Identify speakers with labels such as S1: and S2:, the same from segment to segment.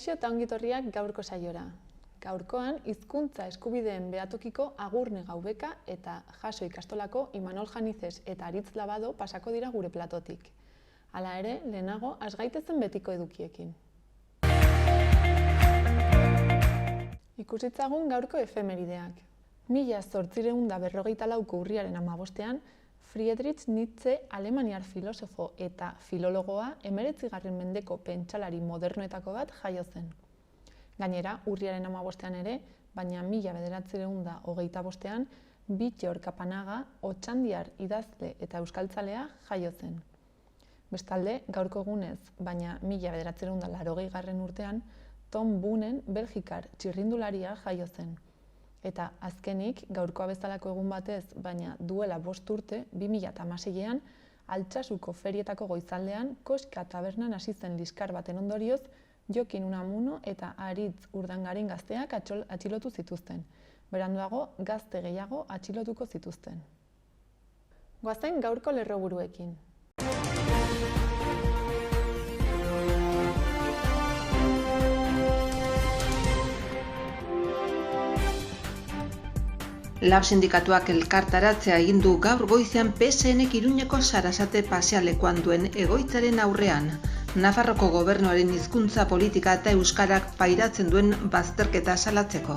S1: Kaixo eta ongitorriak gaurko saiora. Gaurkoan, hizkuntza eskubideen behatokiko Agurne Gaubeka eta Jaso ikastolako Imanol Janizes eta Aritz Labado pasako dira gure platotik. Hala ere, lehenago, has gaitezen betiko edukiekin. Ikusitzagun gaurko efemerideak. 1854ko urriaren 15ean, Friedrich Nietzsche, alemaniar filosofo eta filologoa, 19. mendeko pentsalari modernoetako bat jaio zen. Gainera, urriaren 15ean ere, baina 1925ean, Bittor Kapanaga, otxandiar idazle eta euskaltzalea jaio zen. Bestalde, gaurko egunez, baina 1980 urtean, Tom Boonen Belgikar txirrindularia jaio zen. Eta azkenik, gaurkoa bezalako egun batez, baina duela 5 urte, 2016ean, Altsasuko ferietako goizaldean, Koska tabernan hasi zen liskar baten ondorioz, Jokin Unamuno eta Aritz Urdangarin gazteak atxilotu zituzten. Beranduago, gazte gehiago atxilotuko zituzten. Goazen gaurko lerroburuekin.
S2: Lab sindikatuak elkartaratzea egin du gaur goizean PSNek Iruñeko Sarasate pasealekuan duen egoitzaren aurrean. Nafarroko gobernuaren hizkuntza politika eta euskarak pairatzen duen bazterketa salatzeko.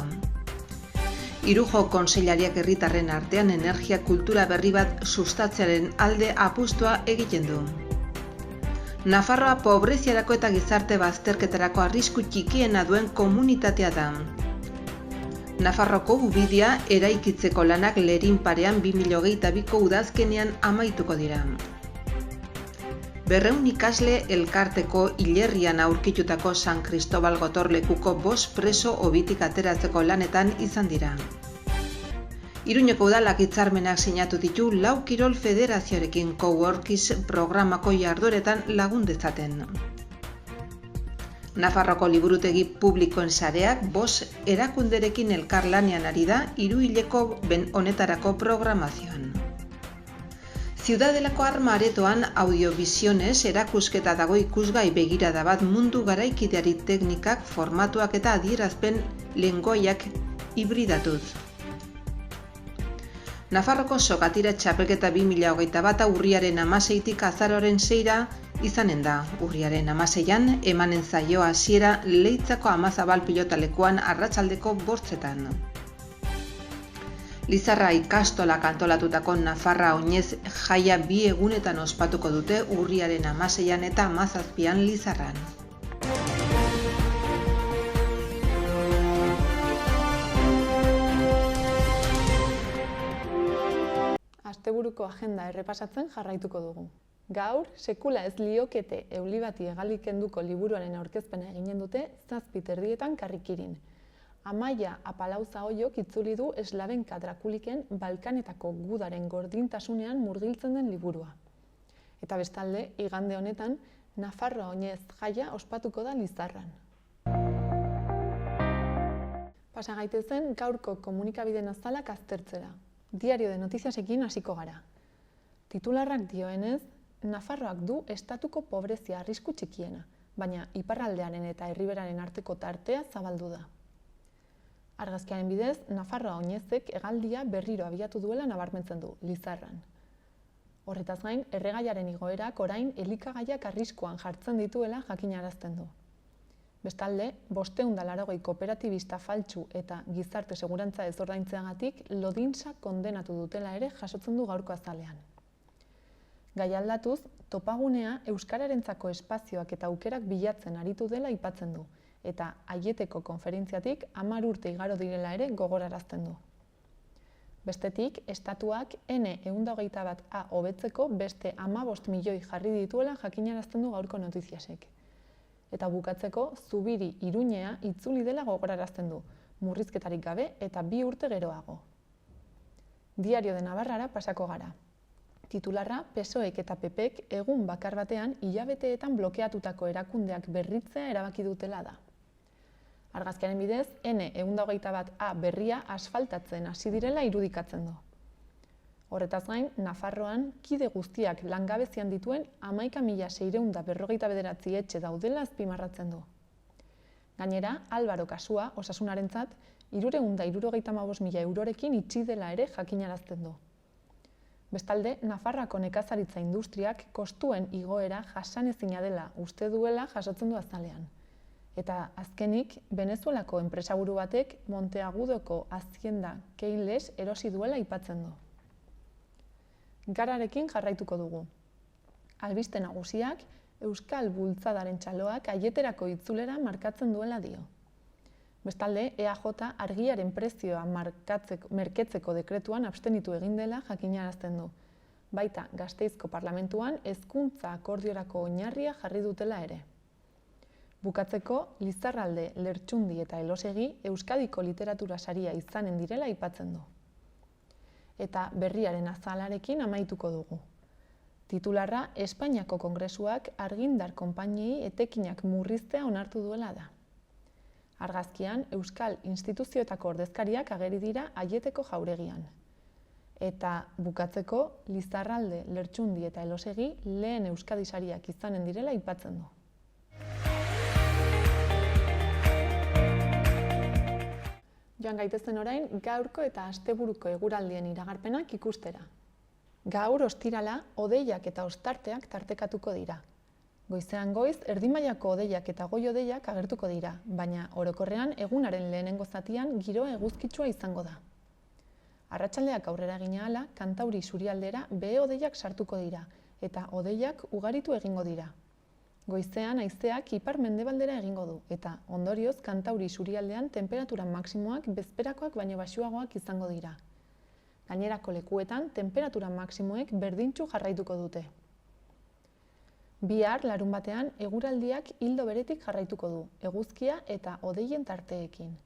S2: Irujo kontseilariak herritarren artean energia kultura berri bat sustatzearen alde apustua egiten du. Nafarroa pobreziarako eta gizarte bazterketarako arrisku txikiena duen komunitatea da. Nafarroko ubidea eraikitzeko lanak Lerin parean 2022ko udazkenean amaituko dira. 200 ikasle elkarteko hilerrian aurkitutako San Cristobal gotorlekuko 5 preso hobitik ateratzeko lanetan izan dira. Iruñeko udalak hitzarmenak sinatu ditu 4 kirol federazioarekin Coworkies programako jardueretan lagun dezaten. Nafarroko liburutegi publikoen sareak 5 erakunderekin elkarlanean ari da 3 hileko honetarako programazioan. Ciudadelako Arma aretoan Audiovisiones erakusketa dago ikusgai begirada bat mundu garaikideari teknikak, formatuak eta adierazpen lengoiak hibridatuz. Nafarroko sokatira txapelketa 2021 urriaren 16tik azaroaren 6ra izanen da. Urriaren 16an emanen zaio hasiera Leitzako Amazabal pilotalekuan arratsaldeko 5etan. Lizarra ikastolak antolatutako Nafarra Oinez jaia 2 egunetan ospatuko dute urriaren 16an eta 17an Lizarran.
S1: Asteburuko agenda errepasatzen jarraituko dugu. Gaur, sekula ez liokete euli bati egalik kenduko liburuaren aurkezpena eginen dute 7:30 Karrikirin. Amaia Apalauza Oiok itzuli du Eslavenka Drakuliken Balkanetako gudaren gordintasunean murgiltzen den liburua. Eta bestalde, igande honetan, Nafarroa Oinez jaia ospatuko da Lizarran. Pasa gaitezen gaurko komunikabideen azalak aztertzera. Diario de Notiziasekin hasiko gara. Titularrak dioenez, Nafarroak du estatuko pobrezia arrisku txikiena, baina iparraldearen eta herriberaren arteko tartea zabaldu da. Argazkiaren bidez, Nafarroa Oinezek hegaldia berriro abiatu duela nabarmentzen du, Lizarran. Horretaz gain, erregaiaren igoerak orain elikagaiak arriskuan jartzen dituela jakinarazten du. Bestalde, 580 kooperatibista faltsu eta gizarte segurantza ez ordaintzeagatik lodintza kondenatu dutela ere jasotzen du gaurko azalean. Gai aldatuz, topagunea euskararentzako espazioak eta aukerak bilatzen aritu dela aipatzen du, eta Aieteko konferentziatik 10 urte igaro direla ere gogorarazten du. Bestetik, estatuak N121A hobetzeko beste 15 milioi jarri dituela jakinarazten du gaurko Notiziasek. Eta bukatzeko, Zubiri Iruñea itzuli dela gogorarazten du, murrizketarik gabe eta 2 urte geroago. Diario de Navarrara pasako gara. Titularra, PSOEk eta PPek egun bakar batean hilabeteetan blokeatutako erakundeak berritzea erabaki dutela da. Argazkiaren bidez, N121A berria asfaltatzen hasi direla irudikatzen du. Horretaz gain, Nafarroan kide guztiak langabezian dituen 11.649 etxe daudela azpimarratzen du. Gainera, Albaro kasua osasunarentzat 375.000 eurorekin itxi dela ere jakinarazten du. Bestalde, Nafarroako nekazaritza industriak kostuen igoera jasanezina dela uste duela jasotzen du azalean. Eta azkenik, Venezuelako enpresaburu batek Monteagudoko hazienda Keiles erosi duela aipatzen du. Gararekin jarraituko dugu. Albiste nagusiak Euskal Bultzadaren txaloak aieterako itzulera markatzen duela dio. Bestalde, EAJ argiaren prezioa merketzeko dekretuan abstenitu egin dela jakinarazten du. Baita, Gasteizko Parlamentuan hezkuntza akordiorako oinarria jarri dutela ere. Bukatzeko, Lizarralde, Lertxundi eta Elosegi Euskadiko literatura saria izanen direla aipatzen du. Eta berriaren azalarekin amaituko dugu. Titularra, Espainiako Kongresuak argindar konpainiei etekinak murriztea onartu duela da. Argazkian, Euskal instituzioetako ordezkariak ageri dira Aieteko jauregian. Eta bukatzeko, Lizarralde, Lertxundi eta Elosegi lehen Euskadi sariak izanen direla aipatzen du. Joan gaitezen orain, gaurko eta asteburuko eguraldien iragarpenak ikustera. Gaur ostirala, hodeiak eta ostarteak tartekatuko dira. Goizean goiz, erdimailako hodeiak eta goi-hodeiak agertuko dira, baina orokorrean egunaren lehenengo zatian giro eguzkitsua izango da. Arratsaldeak aurrera egin ahala, Kantauri isurialdera behe-hodeiak sartuko dira, eta hodeiak ugaritu egingo dira. Goizean haizeak ipar-mendebaldera egingo du, eta ondorioz Kantauri isurialdean tenperatura maksimoak bezperakoak baino baxuagoak izango dira. Gainerako lekuetan tenperatura maksimoek berdintsu jarraituko dute. Bihar larunbatean eguraldiak ildo beretik jarraituko du, eguzkia eta hodeien tarteekin.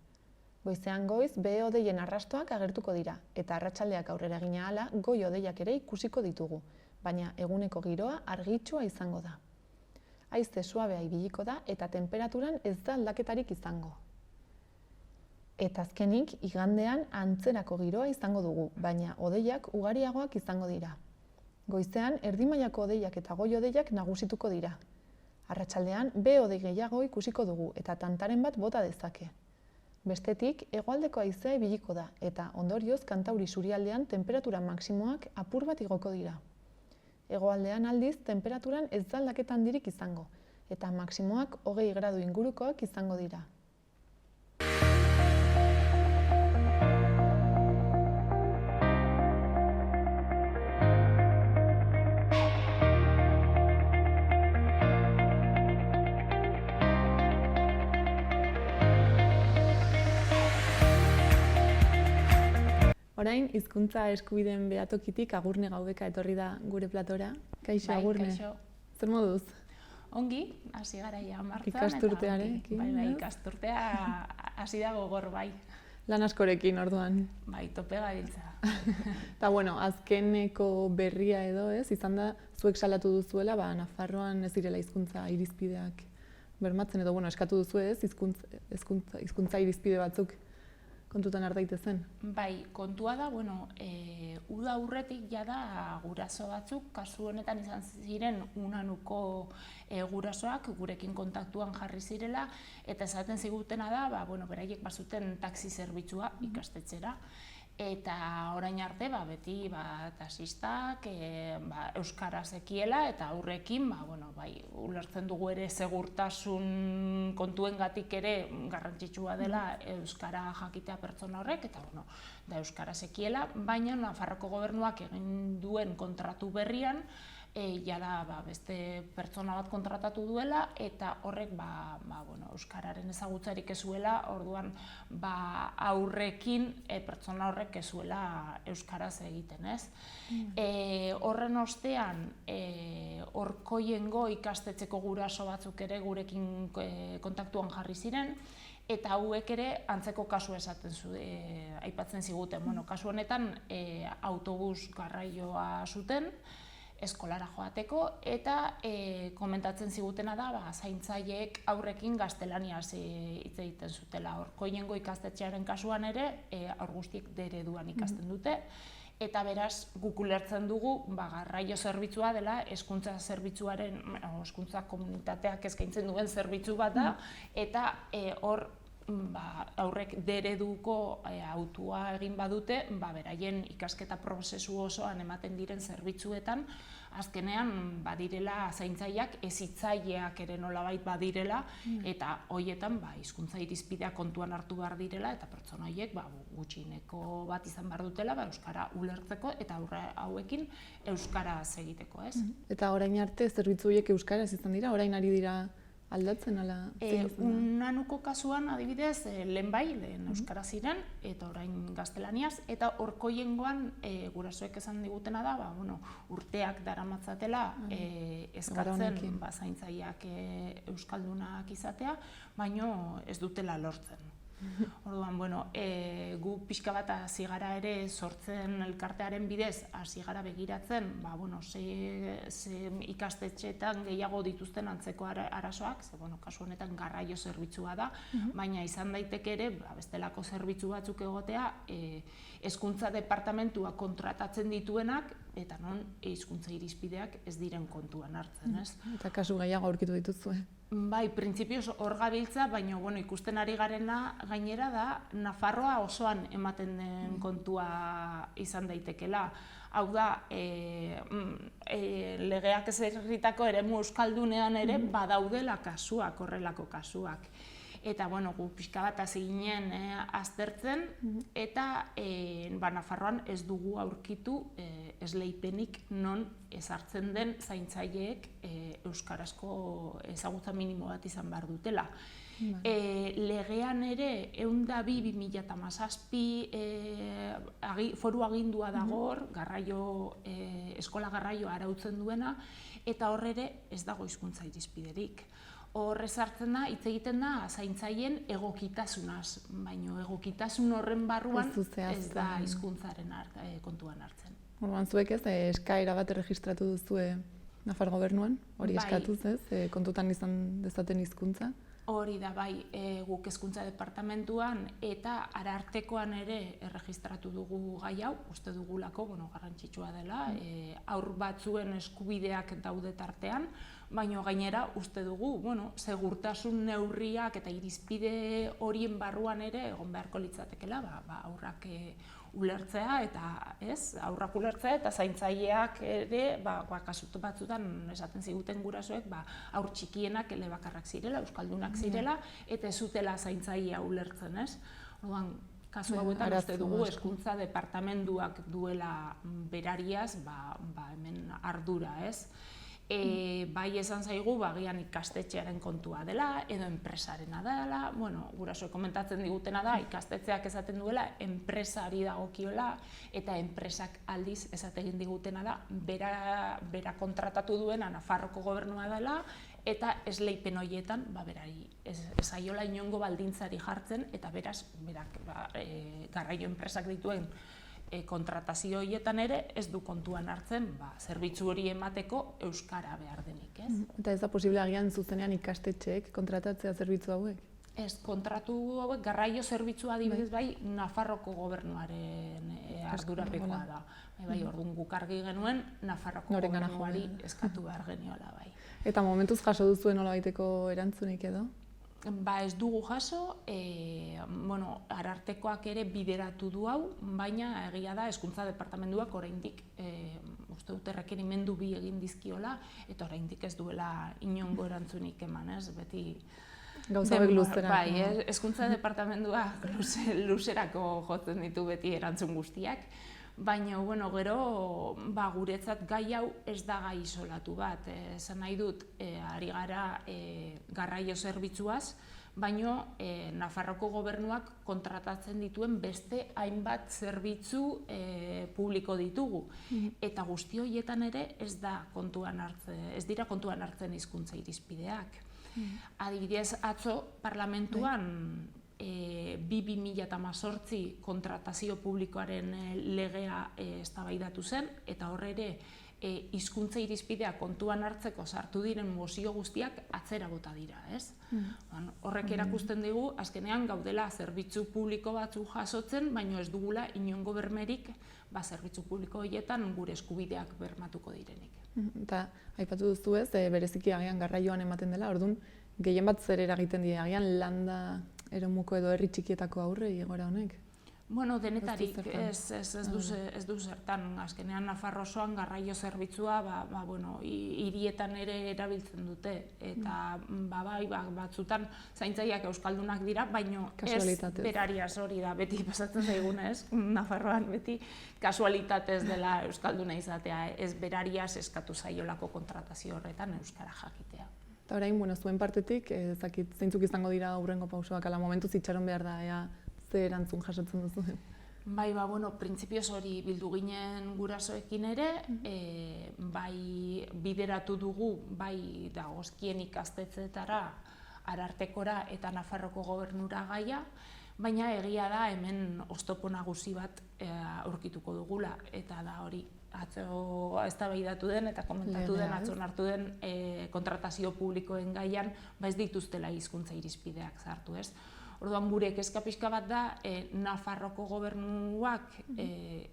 S1: Goizean goiz behe-hodeien arrastoak agertuko dira, eta arratsaldeak aurrera egin ahala goi-hodeiak ere ikusiko ditugu, baina eguneko giroa argitsua izango da. Haize suabea ibiliko da eta tenperaturan ez da aldaketarik izango. Eta azkenik, igandean antzerako giroa izango dugu, baina hodeiak ugariagoak izango dira. Goizean, erdimailako hodeiak eta goi-hodeiak nagusituko dira. Arratsaldean, behe-hodei gehiago ikusiko dugu eta tantaren bat bota dezake. Bestetik, hegoaldeko haizea ibiliko da eta ondorioz Kantauri isurialdean tenperatura maksimoak apur bat igoko dira. Hegoaldean aldiz, temperaturan ez da aldaketa handirik izango, eta maksimoak 20 gradu ingurukoak izango dira. Orain, hizkuntza eskubideen behatokitik Agurne Gaubeka etorri da gure platora. Kaixo, Agurne.
S3: Kaixo.
S1: Zer moduz?
S3: Ongi, hasi gara ja martxan.
S1: Ikasturtearekin.
S3: Bai, ikasturtea hasi da gogor, bai.
S1: Lan askorekin orduan.
S3: Bai, tope gabiltza.
S1: Eta bueno, azkeneko berria edo ez, izan da zuek salatu duzuela, Nafarroan ez direla hizkuntza irizpideak bermatzen edo eskatu duzu ez, hizkuntza irizpide batzuk kontutan har daitezen.
S3: Bai, kontua da, uda aurretik jada guraso batzuk, kasu honetan izan ziren unanuko gurasoak gurekin kontaktuan jarri zirela, eta esaten zigutena da, beraiek bazuten taxi zerbitzua ikastetxera. Eta orain arte, beti taxistak euskaraz ekiela eta aurrekin, ulertzen dugu ere segurtasun kontuengatik ere garrantzitsua dela euskara jakitea pertsona horrek, eta da euskaraz ekiela, baina Nafarroko gobernuak egin duen kontratu berrian, jada beste pertsona bat kontratatu duela, eta horrek euskararen ezagutzarik ez zuela, orduan aurrekin pertsona horrek ez zuela euskaraz egiten, ez? Horren ostean, Orkoiengo ikastetxeko guraso batzuk ere gurekin kontaktuan jarri ziren, eta hauek ere antzeko kasu aipatzen ziguten. Kasu honetan autobus garraioa zuten, eskolara joateko, eta komentatzen zigutena da, zaintzaileek aurrekin gaztelaniaz hitz egiten zutela. Orkoiengo ikastetxearen kasuan ere, aur guztiek D ereduan ikasten dute, eta beraz guk ulertzen dugu garraio zerbitzua dela hezkuntza zerbitzuaren, hezkuntza komunitateak eskaintzen duen zerbitzu bat da, eta hor aurrek dereduko autua egin badute, beraien ikasketa prozesu osoan ematen diren zerbitzuetan, azkenean badirela zaintzaileak, hezitzaileak ere nolabait badirela, eta horietan hizkuntza irizpideak kontuan hartu behar direla, eta pertsona horiek gutxieneko bat izan behar dutela euskara ulertzeko eta hauekin euskaraz egiteko, ez?
S1: Eta orain arte zerbitzu horiek euskaraz izan dira, orain ari dira aldatzen ala?
S3: Unanuko kasuan adibidez, lehen euskara ziren, eta orain gaztelaniaz, eta horkoiengoan gurasoek esan digutena da, urteak daramatzatela eskatzen zaintzaileak euskaldunak izatea, baino ez dutela lortzen. Orduan, gu pixka bat hasi gara ere sortzen elkartearen bidez, hasi gara begiratzen, ze ikastetxeetan gehiago dituzten antzeko arazoak, ze kasu honetan garraio zerbitzua da, baina izan daiteke ere, bestelako zerbitzu batzuk egotea, hezkuntza departamentua kontratatzen dituenak, eta non hizkuntza irizpideak ez diren kontuan hartzen, ez?
S1: Eta kasu gehiago aurkitu dituzue?
S3: Bai, printzipioz hor gabiltza, baina ikusten ari garena gainera da Nafarroa osoan ematen den kontua izan daitekela. Hau da, legeak ezarritako eremu euskaldunean ere badaudela kasuak, horrelako kasuak. Eta, gu pixka bat hasi ginen aztertzen, eta Nafarroan ez dugu aurkitu esleipenik non ezartzen den zaintzaileek euskarazko ezagutza minimo bat izan behar dutela. Legean ere, 102/2017 foru agindua dago, eskola garraio arautzen duena, eta hor ere ez dago hizkuntza irizpiderik. Hor ezartzen da, hitz egiten da, zaintzaileen egokitasunaz, baina egokitasun horren barruan ez da hizkuntzaren kontuan hartzen.
S1: Orduan zuek ez, eskaera bat erregistratu duzue Nafar gobernuan, hori eskatuz ez, kontutan izan dezaten hizkuntza?
S3: Hori da, bai, guk hezkuntza departamentuan eta Arartekoan ere erregistratu dugu gai hau, uste dugulako, garrantzitsua dela, haur batzuen eskubideak daude tartean, baina gainera uste dugu, segurtasun neurriak eta irizpide horien barruan ere egon beharko litzatekela, aurrak ulertzea eta aurrak ulertzea eta zaintzaileak ere, kasu batzutan esaten ziguten gurasoek, haur txikienak elebakarrak zirela, euskaldunak zirela, eta ez zutela zaintzailea ulertzen, ez? Orduan, kasu hauetan uste dugu hezkuntza departamentuak duela berariaz, hemen ardura, ez? Bai esan zaigu, agian ikastetxearen kontua dela, edo enpresarena dela, gurasoek komentatzen digutena da, ikastetxeak esaten duela, enpresari dagokiola, eta enpresak aldiz esaten digutena da, bera kontratatu duena Nafarroko gobernua dela, eta esleipen horietan, berari ez aiola inongo baldintzari jartzen, eta beraz, garraio enpresak dituen kontratazio horietan ere ez du kontuan hartzen zerbitzu hori emateko euskara behar denik, ez?
S1: Eta ez da posible agian zuzenean ikastetxeek kontratatzea zerbitzu hauek?
S3: Ez, kontratu hauek garraio zerbitzua adibidez Nafarroko gobernuaren ardurapekoa da. Orduan guk argi genuen Nafarroko gobernuari eskatu behar geniola, bai.
S1: Eta momentuz jaso duzuen nolabaiteko erantzunik edo?
S3: Ez dugu jaso, Arartekoak ere bideratu du hau, baina egia da hezkuntza departamentuak oraindik uste dute errekerimendu bi egin dizkiola, eta oraindik ez duela inongo erantzunik eman, ez? Beti
S1: gauzabek luzerako.
S3: Bai, hezkuntza departamentuak luzerako jotzen ditu beti erantzun guztiak, baina, gero, guretzat gai hau ez da gai isolatu bat. Esan nahi dut, ari gara garraio zerbitzuaz, baina Nafarroko gobernuak kontratatzen dituen beste hainbat zerbitzu publiko ditugu. Eta guzti horietan ere ez dira kontuan hartzen hizkuntza irizpideak. Adibidez, atzo parlamentuan 2018 kontratazio publikoaren legea eztabaidatu zen, eta horre ere hizkuntza irizpidea kontuan hartzeko sartu diren mozio guztiak atzera bota dira, ez? Horrek erakusten digu, azkenean gaudela zerbitzu publiko batzu jasotzen, baina ez dugula inongo bermerik zerbitzu publiko horietan gure eskubideak bermatuko direnik.
S1: Eta aipatu duzu ez, bereziki agian garraioan ematen dela, orduan gehien bat zer eragiten dira, agian landa eremuko edo herri txikietako aurre egoera honek?
S3: Bueno, denetarik ez du zertan. Azkenean Nafarro osoan garraio zerbitzua hirietan ere erabiltzen dute. Eta batzutan zaintzaileak euskaldunak dira, baino ez berariaz hori da, beti pasatzen zaiguna, ez? Nafarroan beti kasualitatez dela euskalduna izatea, ez berariaz eskatu zaiolako kontratazio horretan euskara jakitea.
S1: Eta orain, zuen partetik, zeintzuk izango dira aurrengo pausoak, ala momentuz itxaron behar da, ze erantzun jasotzen duzu?
S3: Printzipioz hori bildu ginen gurasoekin ere, bai bideratu dugu, bai dagozkien ikastetxeetara, Arartekora eta Nafarroko Gobernura gaia, baina egia da hemen oztopo nagusi bat aurkituko dugula, eta da hori atzo eztabaidatu den eta komentatu den, atzo hartu den kontratazio publikoen gaian, ez dituztela hizkuntza irizpideak sartu, ez? Orduan gure kezka pixka bat da, Nafarroko Gobernuak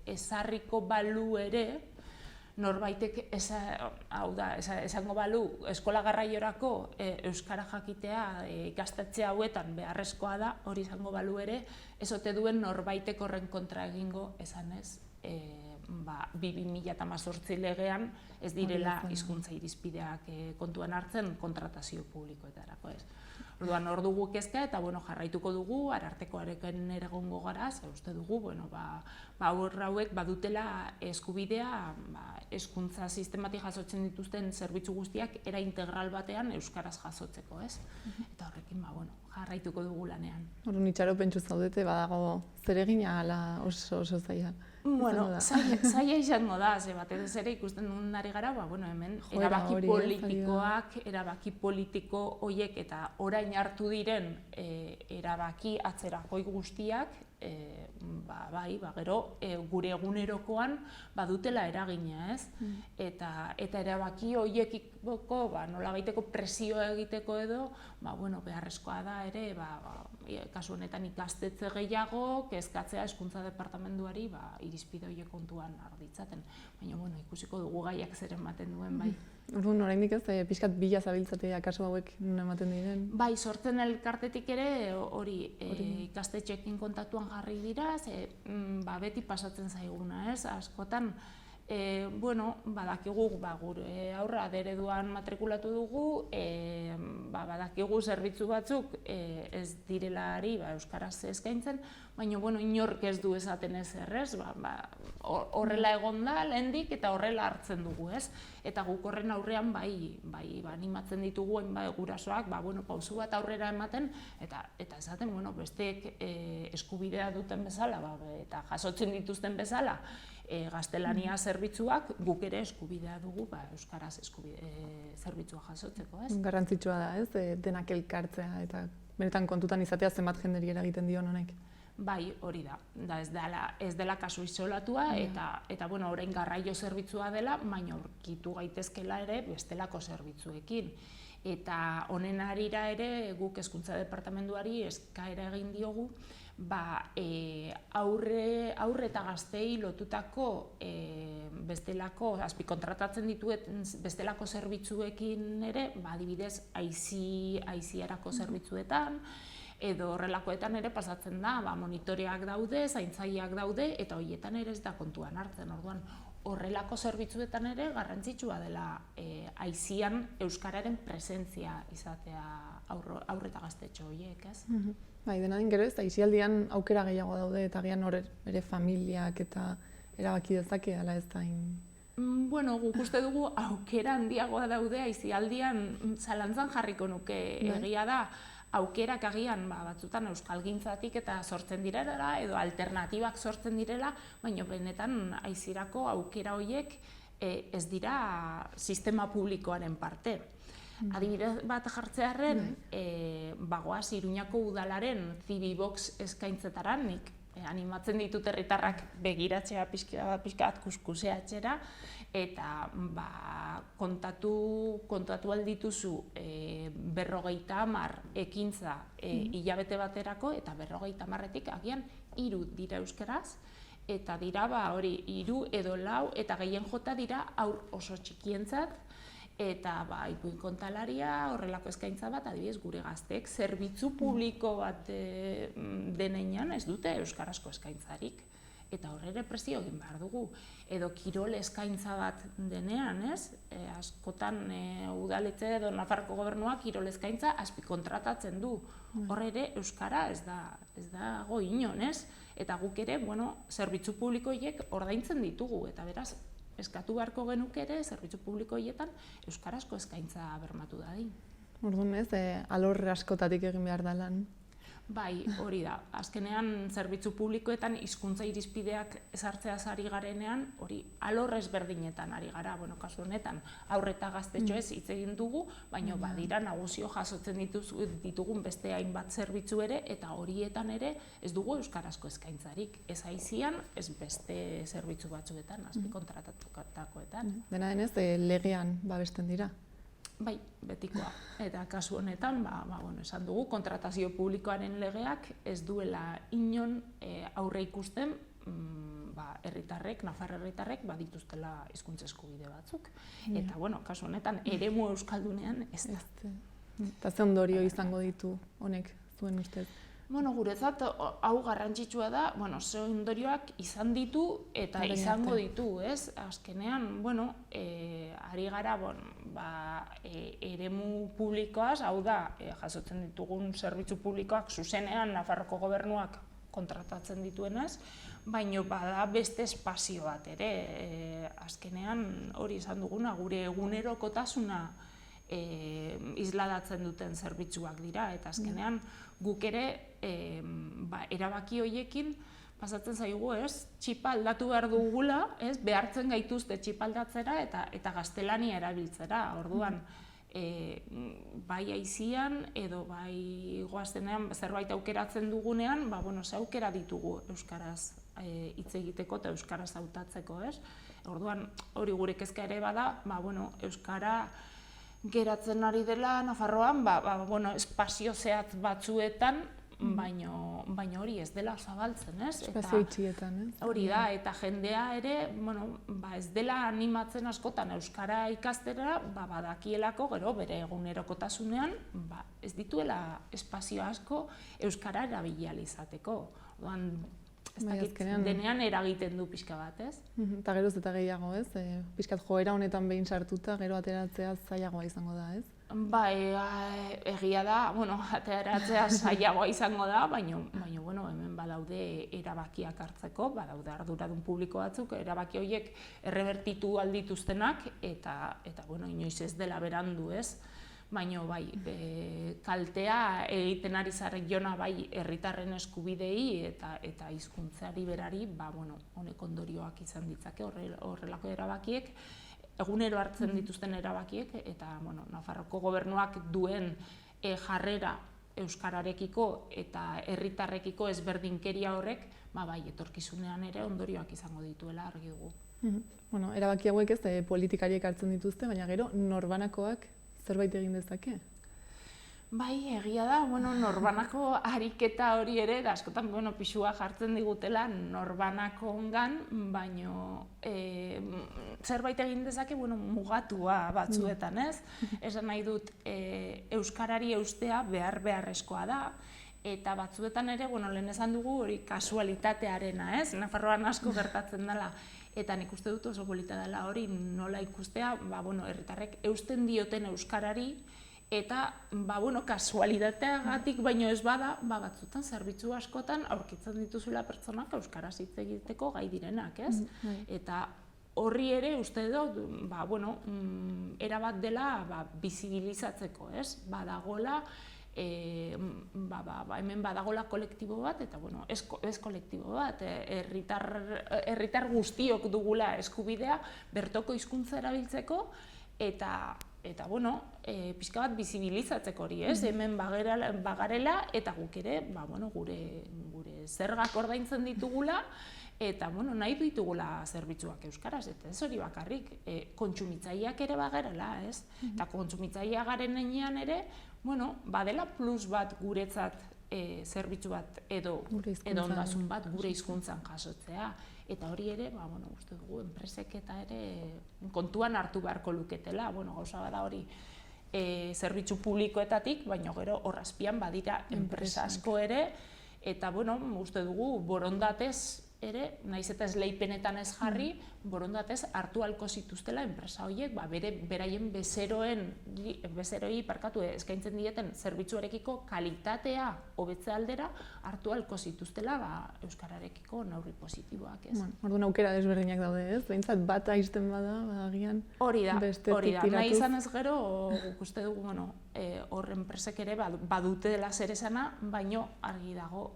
S3: ezarriko balu ere, norbaitek esango balu eskola garraiorako euskara jakitea ikastetxe hauetan beharrezkoa da, hori izango balu ere, ez ote duen norbaitek horren kontra egingo esanez 2018 legean ez direla hizkuntza irizpideak kontuan hartzen kontratazio publikoetarako, ez. Orduan hor dugu kezka eta jarraituko dugu, Arartekoarekin ere egongo gara, ze uste dugu, hauek badutela eskubidea hezkuntza sistematik jasotzen dituzten zerbitzu guztiak era integral batean euskaraz jasotzeko, ez? Eta horrekin jarraituko dugu lanean.
S1: Orduan itxaropentsu zaudete, badago zeregina ala oso zaila.
S3: Zaila izango da, ze batez ere ikusten duen ari gara, hemen erabaki politiko horiek eta orain hartu diren erabaki atzerakoi guztiak, gero gure egunerokoan badutela eragina, ez? Eta erabaki horiekiko nolabaiteko presioa egiteko edo, beharrezkoa da ere, kasu honetan ikastetxe gehiago, kezkatzea hezkuntza departamenduari irizpide horiek kontuan arditzaten. Baina, ikusiko dugu gaiak zer ematen duen, bai.
S1: Orduan, oraindik ez, pixkat bila zabiltzatea kasu hauek non ematen diren?
S3: Bai, sortzen elkartetik ere hori ikastetxeekin kontaktuan jarri dira, beti pasatzen zaiguna, ez? Askotan, badakigu gure aurra ereduan matrikulatu dugu, badakigu zerbitzu batzuk ez direlari euskaraz eskaintzen, baina inork ez du esaten ezer, ez? Horrela egon da lehendik eta horrela hartzen dugu, ez? Eta guk horren aurrean animatzen ditugu gurasoak pausu bat aurrera ematen eta esaten besteek eskubidea duten bezala eta jasotzen dituzten bezala gaztelania zerbitzuak, guk ere eskubidea dugu euskaraz zerbitzua jasotzeko, ez?
S1: Garrantzitsua da, ez? Denak elkartzea eta benetan kontutan izatea zenbat jenderi eragiten dion honek.
S3: Bai, hori da. Ez dela kasu isolatua eta orain garraio zerbitzua dela, baina aurkitu gaitezkela ere bestelako zerbitzuekin. Eta honen harira ere guk hezkuntza departamenduari eskaera egin diogu, aurre eta gazteei lotutako bestelako, azpikontratatzen dituen bestelako zerbitzuekin ere, adibidez, aiziarako zerbitzuetan, edo horrelakoetan ere pasatzen da, monitoreak daude, zaintzaileak daude, eta horietan ere ez da kontuan hartzen. Orduan, horrelako zerbitzuetan ere garrantzitsua dela aizian euskararen presentzia izatea aurre eta gaztetxo horiek, ez?
S1: Bai, dena den gero ez, aizialdian aukera gehiago daude eta agian ere familiak eta erabaki dezake, ala ez da
S3: guk uste dugu aukera handiagoa daude aizialdian zalantzan jarriko nuke egia da, aukerak agian batzutan euskalgintzatik eta sortzen direla edo alternatibak sortzen direla, baina benetan aizirako aukera horiek ez dira sistema publikoaren parte. Adibidez bat jartzearren, bagoaz Iruñako udalaren Zibibox eskaintzetaran, nik animatzen ditut herritarrak begiratzea pixkat kuskuseatzera, eta kontatu aldituzu 50 ekintza hilabete baterako, eta 50etik agian 3 dira euskaraz, eta dira hori 3 edo 4 eta gehien jota dira haur oso txikientzat, eta ipuin kontalaria horrelako eskaintza bat, adibidez gure gazteek zerbitzu publiko bat denean ez dute euskarazko eskaintzarik. Eta horre presio egin behar dugu. Edo kirol eskaintza bat denean, askotan udaletxe edo Nafarroko gobernuak kirol eskaintza azpikontratatzen du. Horre ere euskara ez dago inon, eta guk ere, zerbitzu publiko horiek ordaintzen ditugu, eta beraz, eskatu beharko genuke ere, zerbitzu publiko horietan euskarazko eskaintza bermatu dadin.
S1: Orduan alor askotatik egin behar da lan.
S3: Bai, hori da. Azkenean, zerbitzu publikoetan hizkuntza irizpideak ezartzeaz ari garenean, hori alor ezberdinetan ari gara. Kasu honetan, haur eta gaztetxoez hitz egin dugu, baina badira nagusio jasotzen ditugun beste hainbat zerbitzu ere, eta horietan ere ez dugu euskarazko eskaintzarik. Ez aizian, ez beste zerbitzu batzuetan, azpikontratatuetakoetan.
S1: Dena denez, legean babesten dira.
S3: Bai, betikoa. Eta kasu honetan, esan dugu, kontratazio publikoaren legeak ez duela inon aurre ikusten herritarrek, Nafar herritarrek badituztela hizkuntza eskubide batzuk. Eta, kasu honetan, eremu euskaldunean ez da.
S1: Eta ze ondorio izango ditu honek zuen ustez?
S3: Guretzat, hau garrantzitsua da, ze ondorioak izan ditu eta izango ditu, ez? Azkenean, ari gara, eremu publikoaz, hau da, jasotzen ditugun zerbitzu publikoak zuzenean Nafarroko gobernuak kontratatzen dituenez, baina bada beste espazio bat ere. Azkenean, hori izan duguna, gure egunerokotasuna isladatzen duten zerbitzuak dira, eta azkenean guk ere erabaki horiekin pasatzen zaigu, txipa aldatu behar dugula, behartzen gaituzte txipa aldatzera eta gaztelania erabiltzera. Orduan, bai aizian edo bai goaztenean zerbait aukeratzen dugunean, ze aukera ditugu euskaraz hitz egiteko eta euskaraz hautatzeko. Orduan, hori gure kezka ere bada, euskara geratzen ari dela Nafarroan, espazio zehatz batzuetan, baina hori ez dela zabaltzen,
S1: Espazio itxietan,
S3: Hori da, eta jendea ere, ez dela animatzen askotan euskara ikastera, badakielako, gero, bere egunerokotasunean, ez dituela espazio asko euskara erabili ahal izateko. Denean eragiten du pixka bat,
S1: Eta geroz eta gehiago, pixkat joera honetan behin sartuta, gero ateratzea zailagoa izango da,
S3: Egia da, ateratzea zailagoa izango da, baina hemen badaude erabakiak hartzeko, badaude arduradun publiko batzuk, erabaki horiek errebertitu aldituztenak, eta inoiz ez dela berandu, baina kaltea egiten ari zaiona herritarren eskubidei eta hizkuntzari berari honek ondorioak izan ditzake horrelako erabakiek, egunero hartzen dituzten erabakiek, eta Nafarroko gobernuak duen jarrera euskararekiko eta herritarrekiko ezberdinkeria horrek, etorkizunean ere ondorioak izango dituela argi dugu.
S1: Erabaki hauek politikariek hartzen dituzte, baina gero norbanakoak zerbait egin dezake?
S3: Bai, egia da, norbanako ariketa hori ere, askotan pisua jartzen digutela norbanako ongan, baina zerbait egin dezake mugatua batzuetan, Esan nahi dut, euskarari eustea beharrezkoa da, eta batzuetan ere, lehen esan dugu hori kasualitatearena, Nafarroan asko gertatzen dela. Eta nik uste dut oso polita dela hori nola ikustea, herritarrek eusten dioten euskarari, eta kasualitateagatik baino ez bada, batzutan zerbitzu askotan aurkitzen dituzula pertsonak euskaraz hitz egiteko gai direnak, Eta horri ere uste dut, erabat dela bizibilizatzeko, Badagola, hemen badagola kolektibo bat, eta ez kolektibo bat, herritar guztiok dugula eskubidea bertoko hizkuntza erabiltzeko, Eta bueno, pixka bat bizibilizatzeko hori, ez? Hemen bagarela eta guk ere, gure zergak ordaintzen ditugula, eta nahi ditugula zerbitzuak euskaraz, eta ez hori bakarrik, kontsumitzaileak ere bagarela, ez? Eta kontsumitzaileak garen heinean ere, badela plus bat guretzat zerbitzu bat edo ondasun bat gure hizkuntzan jasotzea. Eta hori ere, uste dugu, enpresek eta ere kontuan hartu beharko luketela. Gauza bada hori zerbitzu publikoetatik, baina gero horrazpian badira enpresa asko ere, eta uste dugu borondatez ere, naiz eta esleipenetan ez jarri, borondatez hartu ahalko zituztela enpresa horiek, beraien bezeroi eskaintzen dieten zerbitzuarekiko kalitatea hobetze aldera hartu ahalko zituztela euskararekiko neurri positiboak, ez?
S1: Orduan aukera desberdinak daude, ez? Behintzat bat aizten bada, agian bestetik tiratuz.
S3: Nahi izan ez gero, uste dugu, hor enpresek ere badute dela zer esana, baino argi dago,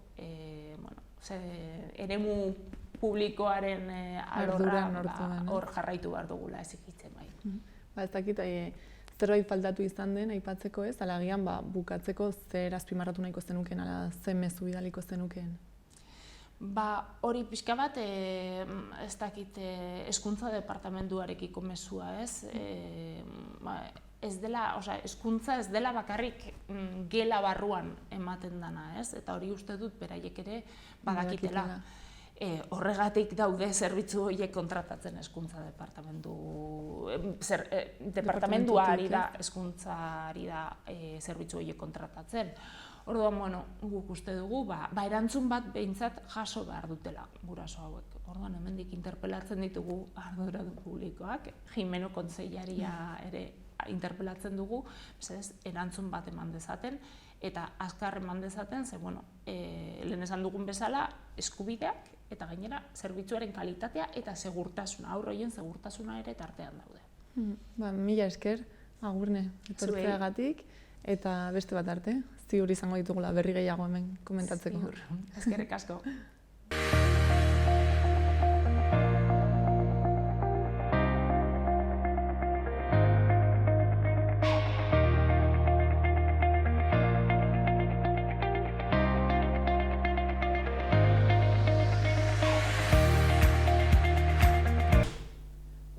S3: eremu publikoaren alorra hor jarraitu behar dugula ezigitzen bai.
S1: Ez dakit, zerbait faltatu izan den, aipatzeko ez, ala agian bukatzeko zer azpimarratu nahiko zenukeen, ala ze mezu bidaliko zenukeen?
S3: Hori pixka bat, ez dakit, hezkuntza departamentuarekiko mezua, ez? Hezkuntza ez dela bakarrik gela barruan ematen dana, ez? Eta hori uste dut beraiek ere badakitela. Horregatik daude zerbitzu horiek kontratatzen hezkuntza departamentuari da hezkuntzari da zerbitzu horiek kontratatzen. Orduan, guk uste dugu, erantzun bat behintzat jaso behar dutela guraso hauek. Orduan, hemendik interpelatzen ditugu arduradun publikoak, Jimeno kontseilaria ere interpelatzen dugu, erantzun bat eman dezaten, eta azkar eman dezaten, lehen esan dugun bezala, eskubideak, eta gainera, zerbitzuaren kalitatea eta segurtasuna, horien segurtasuna ere tartean daude.
S1: Mila esker, Agurne, etortzeagatik, eta beste bat arte, ziur izango ditugula berri gehiago hemen komentatzeko.
S3: Ziur, eskerrik asko.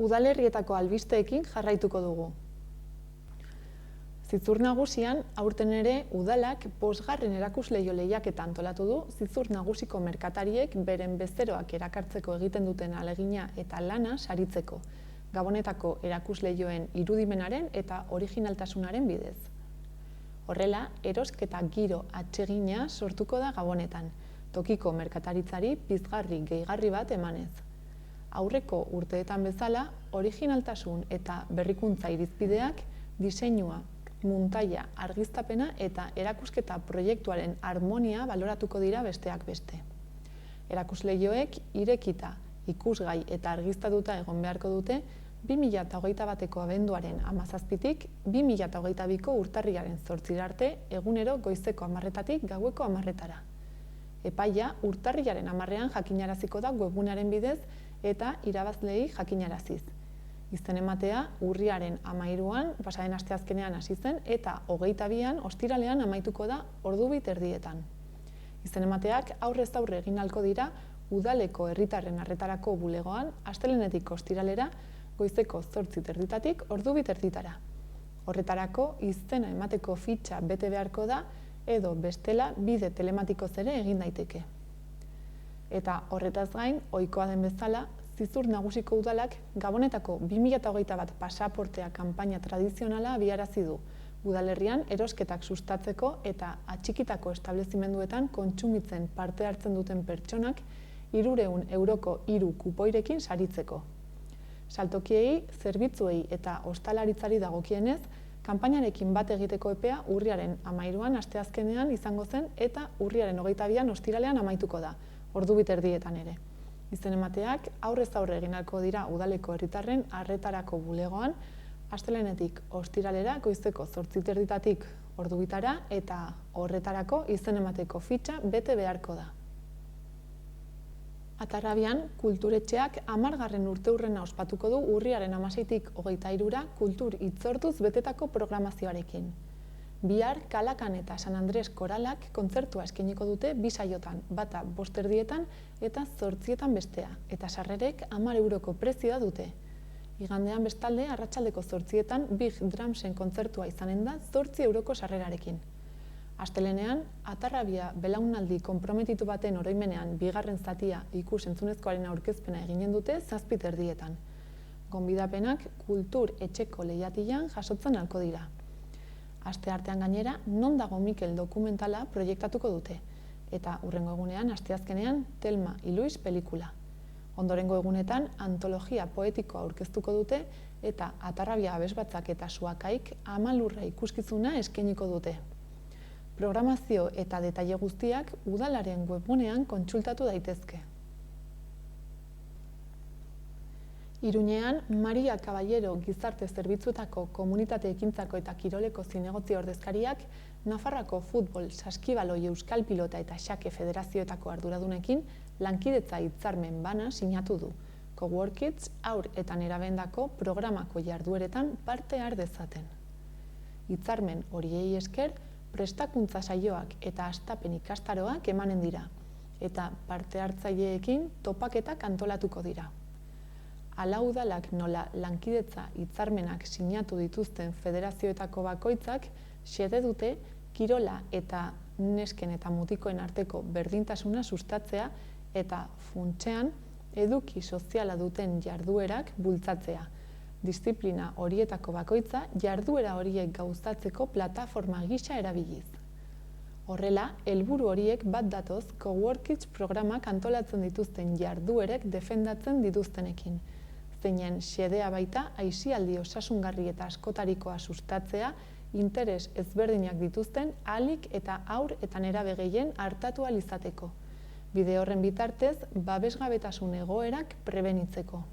S1: Udalerrietako albisteekin jarraituko dugu. Zizur nagusian, aurten ere udalak 5. erakusleiho lehiaketa antolatu du Zizur nagusiko merkatariek beren bezeroak erakartzeko egiten duten ahalegina eta lana saritzeko, Gabonetako erakusleioen irudimenaren eta originaltasunaren bidez. Horrela, erosketa giro atsegina sortuko da Gabonetan, tokiko merkataritzari pizgarri gehigarri bat emanez. Aurreko urteetan bezala, originaltasun eta berrikuntza irizpideak, diseinua, muntaia, argiztapena eta erakusketa proiektuaren harmonia baloratuko dira besteak beste. Erakusleioek irekita, ikusgai eta argiztatuta egon beharko dute 2021ko abenduaren 17tik 2022ko urtarrilaren 8 arte egunero goizeko 10:00 gaueko 10:00. Epaia urtarrilaren 10ean jakinaraziko da webgunearen bidez eta irabazleei jakinaraziz. Izen ematea urriaren 13an, pasaden asteazkenean hasi zen, eta 22an ostiralean amaituko da 2:30. Izen emateak aurrez aurre egin ahalko dira udaleko herritarren arretarako bulegoan astelehenetik ostiralera goizeko 8:30tik 2:30. Horretarako izena emateko fitxa bete beharko da edo bestela bide telematikoz ere egin daiteke. Eta horretaz gain, ohikoa den bezala, Zizur nagusiko udalak Gabonetako 2021 pasaportea kanpaina tradizionala abiarazi du, udalerrian erosketak sustatzeko eta atxikitako establezimenduetan kontsumitzen parte hartzen duten pertsonak 300 euroko 3 kupoirekin saritzeko. Saltokiei, zerbitzuei eta ostalaritzari dagokienez, kanpainarekin bat egiteko epea urriaren 13an asteazkenean izango zen eta urriaren 22an ostiralean amaituko da, 2:30 ere. Izen emateak aurrez aurre egin ahalko dira udaleko herritarren arretarako bulegoan astelehenetik ostiralera goizeko 8:30tik 2:00 eta horretarako izen emateko fitxa bete beharko da. Atarrabian, kulturetxeak 10. urteurrena ospatuko du urriaren 16tik 23ra kultur hitzorduz betetako programazioarekin. Bihar, Kalakan eta San Andres koralak kontzertua eskainiko dute 2 saiotan, bata 5:30 eta 8:00 bestea, eta sarrerek 10 euroko prezioa dute. Igandean bestalde, arratsaldeko 8:00 Big Drumsen kontzertua izanen da 8 euroko sarrerarekin. Astelenean, Atarrabia belaunaldi konprometitu baten oroimenean bigarren zatia ikus-entzunezkoaren aurkezpena eginen dute 7:30. Gonbidapenak kultur etxeko lehiatilan jasotzen halko dira. Asteartean gainera, Non dago Mikel dokumentala proiektatuko dute, eta hurrengo egunean, asteazkenean, Telma y Luis pelikula. Ondorengo egunetan, antologia poetikoa aurkeztuko dute, eta Atarrabia abesbatzak eta suakaik 10 lurra ikuskizuna eskainiko dute. Programazio eta detaile guztiak udalaren webgunean kontsultatu daitezke. Iruñean, Maria Caballero gizarte zerbitzuetako komunitate ekintzako eta kiroleko zinegotzi ordezkariak Nafarroako futbol, saskibaloi, euskal pilota eta xake federazioetako arduradunekin lankidetza hitzarmen bana sinatu du. Coworkids haur eta nerabendako programako jardueretan parte har dezaten. Hitzarmen horiei esker, prestakuntza saioak eta hastapen ikastaroak emanen dira, eta parte hartzaileekin topaketak antolatuko dira. Hala udalak nola lankidetza hitzarmenak sinatu dituzten federazioetako bakoitzak xede dute kirola eta nesken eta mutikoen arteko berdintasuna sustatzea eta funtsean eduki soziala duten jarduerak bultzatzea. Diziplina horietako bakoitza jarduera horiek gauzatzeko plataforma gisa erabiliz. Horrela, helburu horiek bat datoz Coworkids programak antolatzen dituzten jarduerek defendatzen dituztenekin, zeinen xedea baita aisialdi osasungarri eta askotarikoa sustatzea interes ezberdinak dituzten ahalik eta haur eta nerabe gehien artatu ahal izateko. Bide horren bitartez, babesgabetasun egoerak prebenitzeko.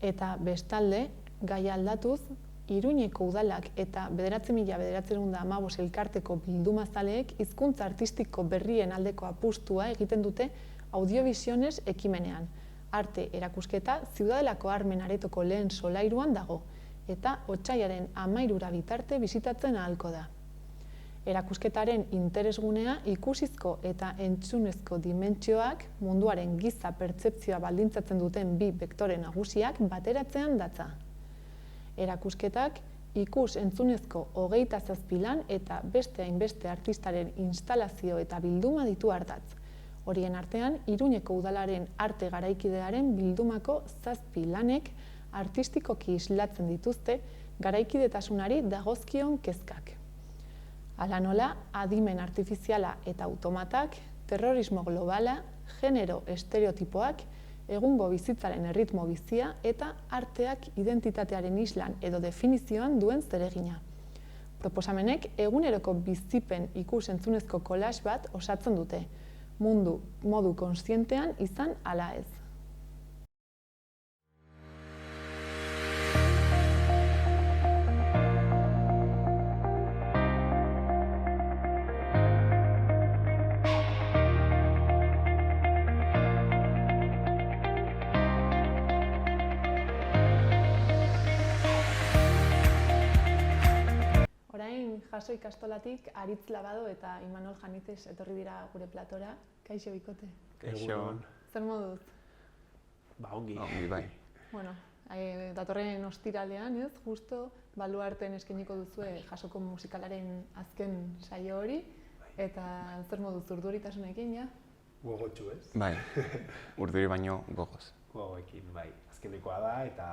S1: Eta bestalde, gai aldatuz, Iruñeko udalak eta 9.915 elkarteko bildumazaleek hizkuntza artistiko berrien aldeko apustua egiten dute Audiovisiones ekimenean. Arte erakusketa Ziudadelako Armen aretoko lehen solairuan dago, eta otsailaren 13 bitarte bisitatzen ahalko da. Erakusketaren interesgunea ikusizko eta entzunezko dimentsioak munduaren giza pertzepzioa baldintzatzen duten 2 bektore nagusiak bateratzean datza. Erakusketak ikus-entzunezko 27 lan eta beste hainbeste artistaren instalazio eta bilduma ditu ardatz. Horien artean, Iruñeko udalaren arte garaikidearen bildumako 7 lanek artistikoki islatzen dituzte garaikidetasunari dagozkion kezkak. Hala nola, adimen artifiziala eta automatak, terrorismo globala, genero estereotipoak, egungo bizitzaren erritmo bizia eta arteak identitatearen islan edo definizioan duen zeregina. Proposamenek eguneroko bizipen ikus-entzunezko collage bat osatzen dute, mundu modu kontzientean izan ala ez. Jaso ikastolatik Aritz Labado eta Imanol Janitez etorri dira gure platora. Kaixo bikote.
S4: Kaixo.
S1: Zer moduz?
S4: Ongi. Ongi, bai.
S1: Bueno, datorren ostiralean, ez? Justo Baluarten eskainiko duzue jasoko musikalaren azken saio hori, eta zer moduz urduritasunekin, ja?
S4: Gogotxu, ez?
S5: Bai, urduri baino gogoz.
S4: Gogoekin, bai. Azkenekoa da, eta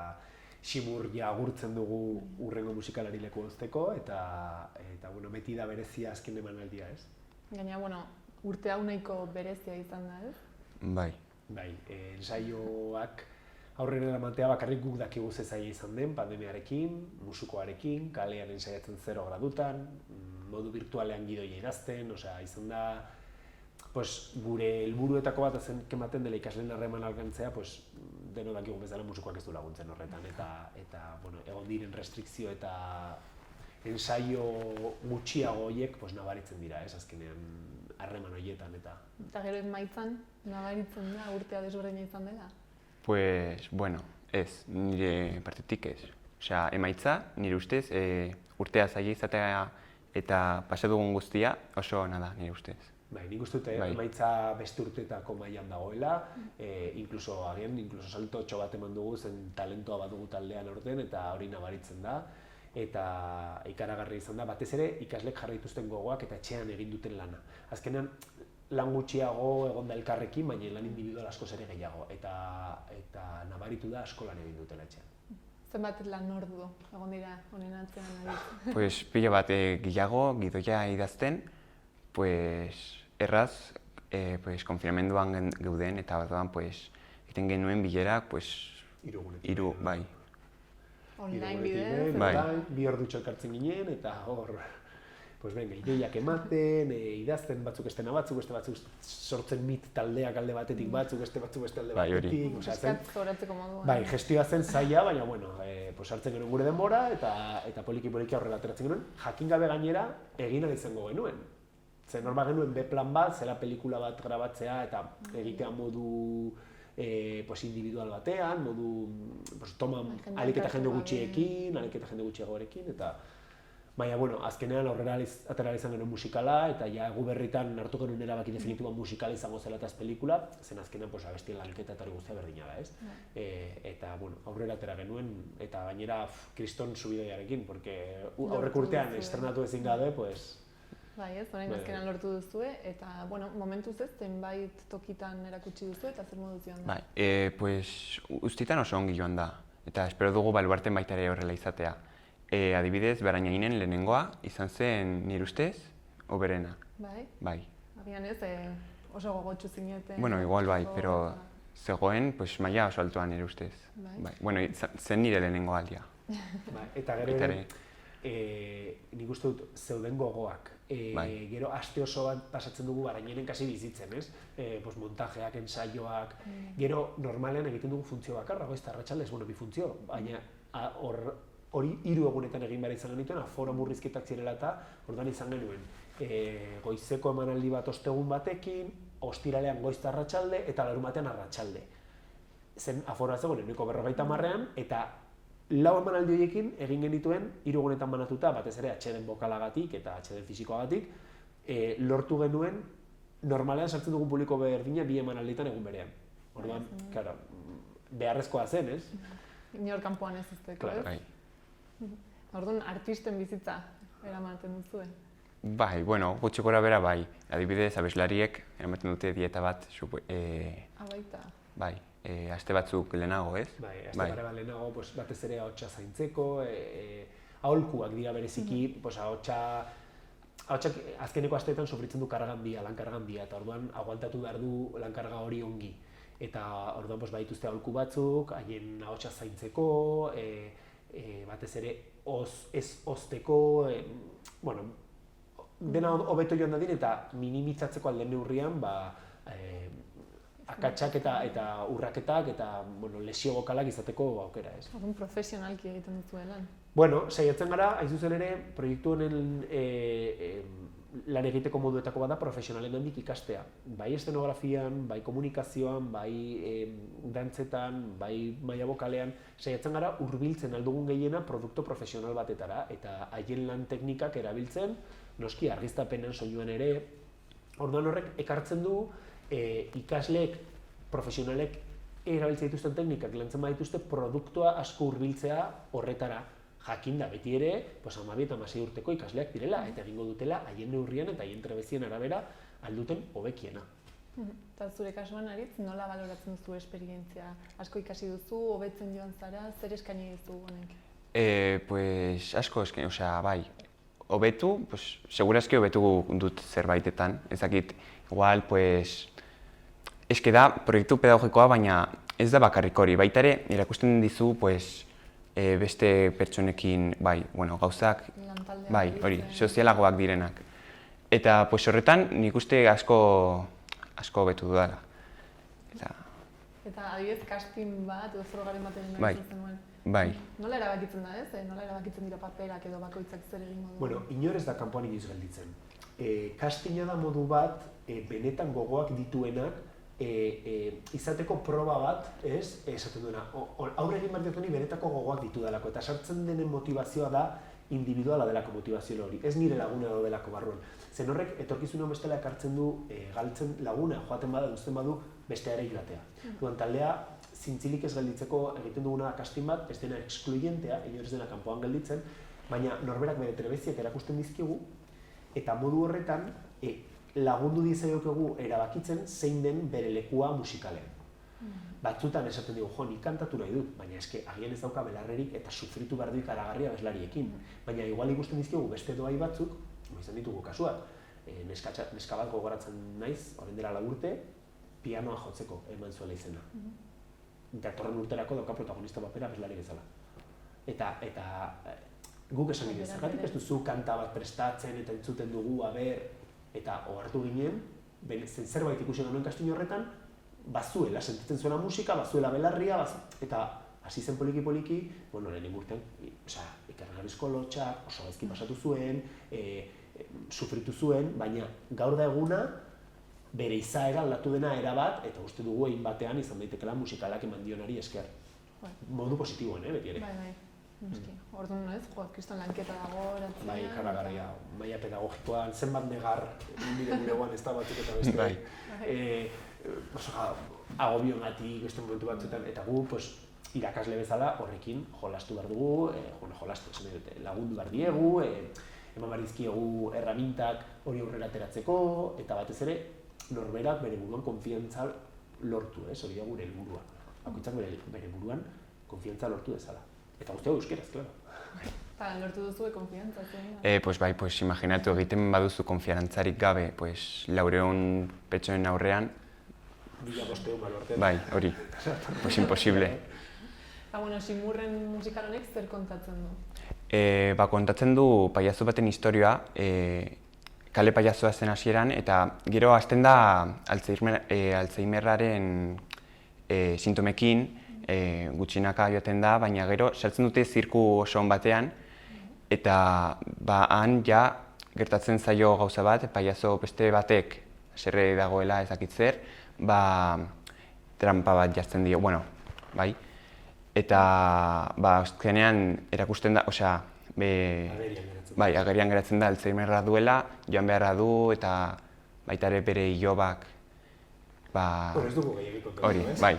S4: simur agurtzen dugu urrengo musikalari leku ozteko, eta bueno, beti da berezia azken emanaldia, ez?
S1: Gaina, bueno, urte hau nahiko berezia izan da, ez?
S5: Bai.
S4: Bai, ensaioak aurrera eramatea bakarrik guk dakigu ze zaila izan den, pandemiarekin, musikoarekin, kalean ensaiatzen 0 gradutan, modu virtualean gidoia idazten, osea, izan da, gure helburuetako bat ematen dela ikasleen harreman alkantzea, deno dakigu bezala musikoak ez du laguntzen horretan, eta bueno, egon diren restrikzio eta ensaio gutxiago horiek nabaritzen dira, ez azkenean harreman horietan eta.
S1: Eta gero emaitzan, nabaritzen da urtea desberdina izan dela?
S5: Pues, bueno, ez, nire partetik ez. Osea, emaitza, nire ustez, urtea zaila izatea eta pasa dugun guztia oso ona da, nire ustez.
S4: Bai, nik uste dut emaitza beste urteetako mailan dagoela, inkluso saltotxo bat eman dugu, zen talentoa badugu taldean aurten eta hori nabaritzen da. Eta ikaragarri izan da, batez ere ikaslek jarri dituzten gogoak eta etxean egin duten lana. Azkenean, lan gutxiago egon da elkarrekin, baina lan individual askoz ere gehiago. Eta nabaritu da asko lan egin dutela etxean.
S1: Zenbat lan ordu egon dira honen atzean ari?
S5: Pues pila bat gehiago, gidoia idazten, pues erraz, pues konfinamenduan geuden eta orduan pues egiten genuen bilerak, pues hiru, bai.
S1: Online bidez?
S5: Bai.
S4: Bi ordutxo elkartzen ginen eta hor, pues venga, ideiak ematen, idazten batzuk estena batzuk, beste batzuk sortzen mit taldeak alde batetik batzuk, beste batzuk beste alde batetik.
S1: Eskat zoratzeko moduan.
S4: Bai, gestioa zen zaila, baina bueno, hartzen genuen gure denbora eta poliki-poliki aurrera ateratzen genuen, jakin gabe gainera egin ahal izango genuen. Zer normal genuen B-plan bat, zela pelikula bat grabatzea eta egitea modu individual batean, modu toma alik eta jende gutxiekin, alik eta jende gutxiagoarekin, eta baina, bueno, azkenean aurrera atera izan genuen musikala, eta ja gu berritan hartu genuen erabaki definitiboan musikala izango zela eta ez pelikula, zen azkenean abestien lanketa eta hori guztia berdina da, ez? Eta, bueno, aurrera atera genuen, eta gainera kriston subidoiarekin, porque aurreko urtean estrenatu ezin gabe, pues...
S1: Bai, ez, orain azkenan lortu duzue, eta, bueno, momentuz ez, zenbait tokitan erakutsi duzu eta zer moduz joan da?
S5: Bai, pues, ustitan oso ongi joan da, eta espero dugu baluarten baita ere horrela izatea. Adibidez, Barainainen lehenengoa izan zen nire ustez, hoberena.
S1: Bai?
S5: Bai.
S1: Agian ez, oso gogotsu zineten.
S5: Bueno, igual bai, pero zegoen, pues, maila oso altuan nire ustez. Bai. Bueno, zen nire lehenengo aldia.
S4: Eta gero nik uste dut zeuden gogoak. Gero aste oso bat pasatzen dugu Barainainen kasi bizitzen, ez? Montajeak, ensaioak, gero normalean egiten dugu funtzio bakarra, goiz eta arratsaldez, bueno, bi funtzio, baina hori 3 egunetan egin behar izan genituen, aforo murrizketak zirela eta orduan izan genuen. Goizeko emanaldi bat ostegun batekin, ostiralean goiz eta arratsalde eta larunbatean arratsalde. Zen aforoa zegoen 150ean eta 4 emanaldi horiekin egin genituen 3 egunetan banatuta, batez ere atxeden bokalagatik eta atxeden fisikoagatik, lortu genuen normalean sartzen dugun publiko berdina 2 emanalditan egun berean. Orduan, claro, beharrezkoa zen, ez?
S1: Inor kanpoan ez ezteko, ez? Orduan, artisten bizitza eramaten duzue?
S5: Bai, bueno, gutxi gora bera bai. Adibidez, abeslariek eramaten dute dieta bat,
S1: baita?
S5: Bai. Aste batzuk lehenago, ez?
S4: Bai, aste pare bat lehenago, batez ere ahotsa zaintzeko, aholkuak dira bereziki, ahotsak azkeneko asteetan sofritzen du karga handia, lan karga handia, eta orduan aguantatu behar du lan karga hori ongi. Eta orduan badituzte aholku batzuk, haien ahotsa zaintzeko, batez ere ez hozteko, bueno, dena hobeto joan dadin eta minimizatzeko alden neurrian, akatsak eta urraketak eta lesio bokalak izateko aukera, ez?
S1: Orduan profesionalki egiten duzuen lan?
S4: Bueno, saiatzen gara, hain zuzen ere, proiektu honen lan egiteko moduetako bada profesionalen handik ikastea. Bai eszenografian, bai komunikazioan, bai dantzetan, bai maila bokalean, saiatzen gara hurbiltzen aldugun gehiena produktu profesional batetara eta haien lan teknikak erabiltzen, noski argiztapenen soinuan ere. Orduan horrek ekartzen du ikasleek, profesionalek erabiltzen dituzten teknikak lantzen badituzte produktua asko hurbiltzea horretara. Jakinda beti ere, 12 eta 16 urteko ikasleak direla eta egingo dutela haien neurrian eta haien trebezien arabera alduten hobekiena.
S1: Eta zure kasuan Aritz, nola baloratzen duzu esperientzia? Asko ikasi duzu, hobetzen joan zara, zer eskaini dizu honek?
S5: Pues asko eskaini, bai, hobetu, segurazki hobetu dut zerbaitetan, ezakit, igual, eske da proiektu pedagogikoa, baina ez da bakarrik hori, baita ere erakusten dizu, beste pertsonekin, gauzak, hori, sozialagoak direnak. Eta horretan nik uste asko hobetu dudala.
S1: Eta adibidez, casting bat edo frogaren bat egin
S5: Bai.
S1: behar zenuen.
S5: Bai.
S1: Nola erabakitzen da, ez? Nola erabakitzen dira paperak edo bakoitzak zer egingo du?
S4: Bueno, inor ez da kanpoan inoiz gelditzen. Castinga da modu bat, benetan gogoak dituenak, izateko proba bat, ez? Esaten duena, aurre egin behar diotoni benetako gogoak ditu delako, eta sartzen denen motivazioa da individuala delako motivazio hori, ez nire laguna edo delako barruan. Zen horrek, etorkizunan bestela ekartzen du, galtzen laguna, joaten bada, duzten badu, besteare joatea. Duan taldea, zintzilik ez gelditzeko egiten duguna casting bat, ez dena excluyentea, inor ez dena kanpoan gelditzen, baina norberak bere trebeziak erakusten dizkigu, eta modu horretan lagundu dizaiokegu erabakitzen zein den bere lekua musikalean. Batzutan esaten dugu, jo, nik kantatu nahi dut, baina eske agian ez dauka belarrerik eta sufritu behar du ikaragarria abeslarirekin. Baina igual ikusten dizkigu beste doai batzuk, izan ditugu kasuak, neska bat gogoratzen naiz, orain dela 4 urte, pianoa jotzeko eman zuela izena. Datorren urterako dauka protagonista papera abeslari bezala. Eta guk esan ginen, zergatik ez duzu kanta bat prestatzen eta entzuten dugu, eta ohartu ginen, zerbait ikusi genuen kastin horretan, bazuela, sentitzen zuela musika, bazuela belarria, eta hasi zen poliki-poliki, lehenengo urtean, ikergarrizko lotxak, oso gaizki pasatu zuen, sufritu zuen, baina gaur da eguna, bere izaera aldatu dena erabat, eta uste dugu egin batean izan daitekela musikalak eman dionari esker. Modu positiboen, beti ere.
S1: Bai. Orduan, ez? Kriston lanketa dago, eratzean.
S4: Bai, ikaragarria, maila pedagogikoan, zenbat negar, nire bulegoan ez da batzuk eta beste. Agobiogatik, beste momentu batzuetan, eta gu, irakasle bezala horrekin jolastu behar dugu, lagundu behar diegu, eman behar dizkiegu erramintak hori aurrera ateratzeko, eta batez ere, norberak bere buruan konfiantza lortu, hori da gure helburua. Bakoitzak bere buruan konfiantza lortu dezala. Eta guztiago euskeraz, klaro.
S1: Eta lortu duzu konfiantza, zen?
S5: Bai, imaginatu egiten baduzu konfiantzarik gabe, 400 pertsonen aurrean.
S4: 1500 balortean.
S5: Bai, hori. Imposible.
S1: Simurren musikal honek zer kontatzen du?
S5: Kontatzen du paiazo baten historia, kale paiazoa zen hasieran, eta gero hasten da Alzheimerraren sintomekin, gutxinaka joaten da, baina gero sartzen dute zirku oso on batean, eta han ja gertatzen zaio gauza bat, paiazo beste batek haserre dagoela ez dakit zer, trampa bat jartzen dio, bai. Eta azkenean erakusten da, agerian geratzen da Alzheimerra duela, joan beharra du eta baita ere bere ilobak.
S4: Ez dugu gehiagik kontatu, ez?
S5: Bai.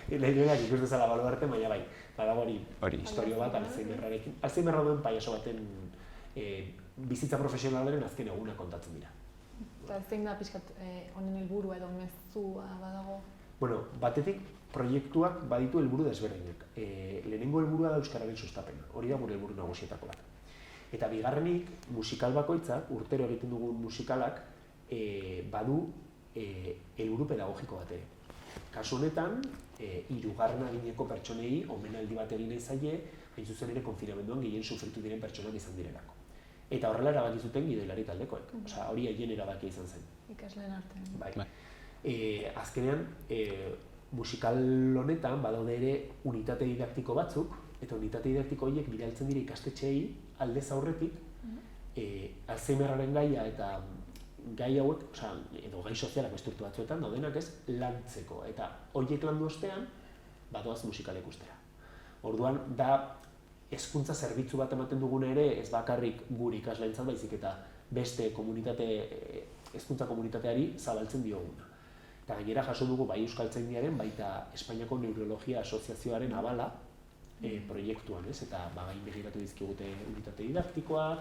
S4: Lehenak ikus dezala baluarte, baina bai, badago hori historio bat Alzheimerrarekin. Alzheimerra duen paiaso baten bizitza profesionalaren azken eguna kontatzen dira.
S1: Eta zein da pixkat honen helburua edo mezua badago?
S4: Batetik proiektuak baditu helburu desberdinak. Lehenengo helburua da euskararen sustapena, hori da gure helburu nagusietako bat. Eta bigarrenik, musikal bakoitzak, urtero egiten dugun musikalak, badu helburu pedagogiko bat ere. Kasu honetan, 3. adineko pertsonei omenaldi bat egin nahi zaie, hain zuzen ere konfinamenduan gehien sufritu diren pertsonak izan direlako. Eta horrela erabaki zuten gidoilari taldekoek, hori haien erabakia izan zen.
S1: Ikasleen artean.
S4: Bai. Azkenean, musikal honetan badaude ere unitate didaktiko batzuk, eta unitate didaktiko horiek bidaltzen dira ikastetxeei aldez aurretik, Alzheimerraren gaia eta gai hauek, edo gai sozialak beste urte batzuetan daudenak ez, lantzeko. Eta horiek landu ostean, badoaz musikal ikustera. Orduan, da hezkuntza zerbitzu bat ematen duguna ere, ez bakarrik gure ikasleentzat baizik eta beste hezkuntza komunitateari zabaltzen dioguna. Eta gainera jaso dugu bai Euskaltzaindiaren, baita Espainiako Neurologia Asoziazioaren abala proiektuan, ez? Eta gain begiratu dizkigute unitate didaktikoak,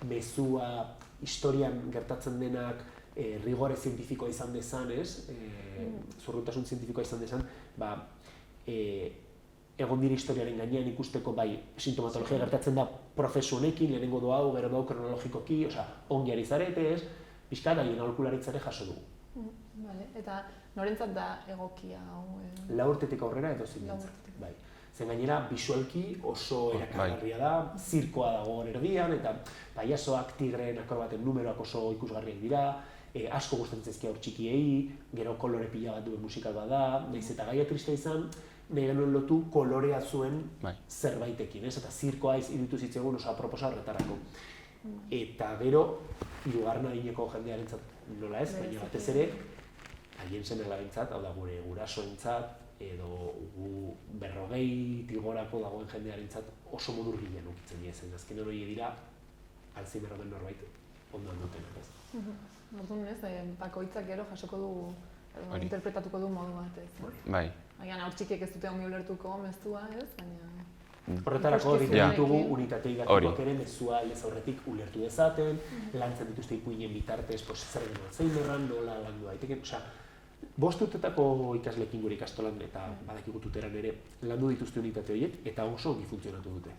S4: mezua, historian gertatzen denak rigore zientifikoa izan dezan, ez? Zurruntasun zientifikoa izan dezan, egon dira historiaren gainean ikusteko bai sintomatologia gertatzen da prozesu honekin, lehenengo do hau, gero do hau kronologikoki, ongi ari zarete, ez? Pixka da, aholkularitzare jaso dugu.
S1: Eta norentzat da egokia hau?
S4: 4 urtetik aurrera edo zinentzat. Zen gainera, bisualki oso erakargarria da, zirkoa dago erdian, eta paiazoak, tigreen, akrobaten numeroak oso ikusgarriak dira, asko gustatzen zaizkia hor txikiei, gero kolore pila bat duen musikal bada, nahiz eta gaia tristea izan, nahi genuen lotu kolorea zuen zerbaitekin, ez? Eta zirkoa iruditu zitzaigun oso aproposa horretarako. Eta gero, hirugarren adineko jendearentzat nola ez, baina batez ere, haien seme-alabentzat, hau da gure gurasoentzat, edo gu 40 gorako dagoen jendearentzat oso modu hurbilean ukitzen diezen. Azkenean horiek dira, Alzheimer den norbait ondoan dutenak, ez?
S1: Orduan ez, bakoitzak gero jasoko du, interpretatuko du modu bat, ez?
S5: Bai.
S1: Baina haur txikiek ez dute ongi ulertuko mezua, ez? Baina...
S4: Horretarako ditugu unitate didaktikoak ere mezua aldez aurretik ulertu dezaten, lantzen dituzte ipuinen bitartez, zer den Alzheimerran, nola landu daiteke, osea, 5 urtetako ikasleekin gure ikastolan eta badakigu tuteran ere landu dituzte unitate horiek eta oso ongi funtzionatu dute.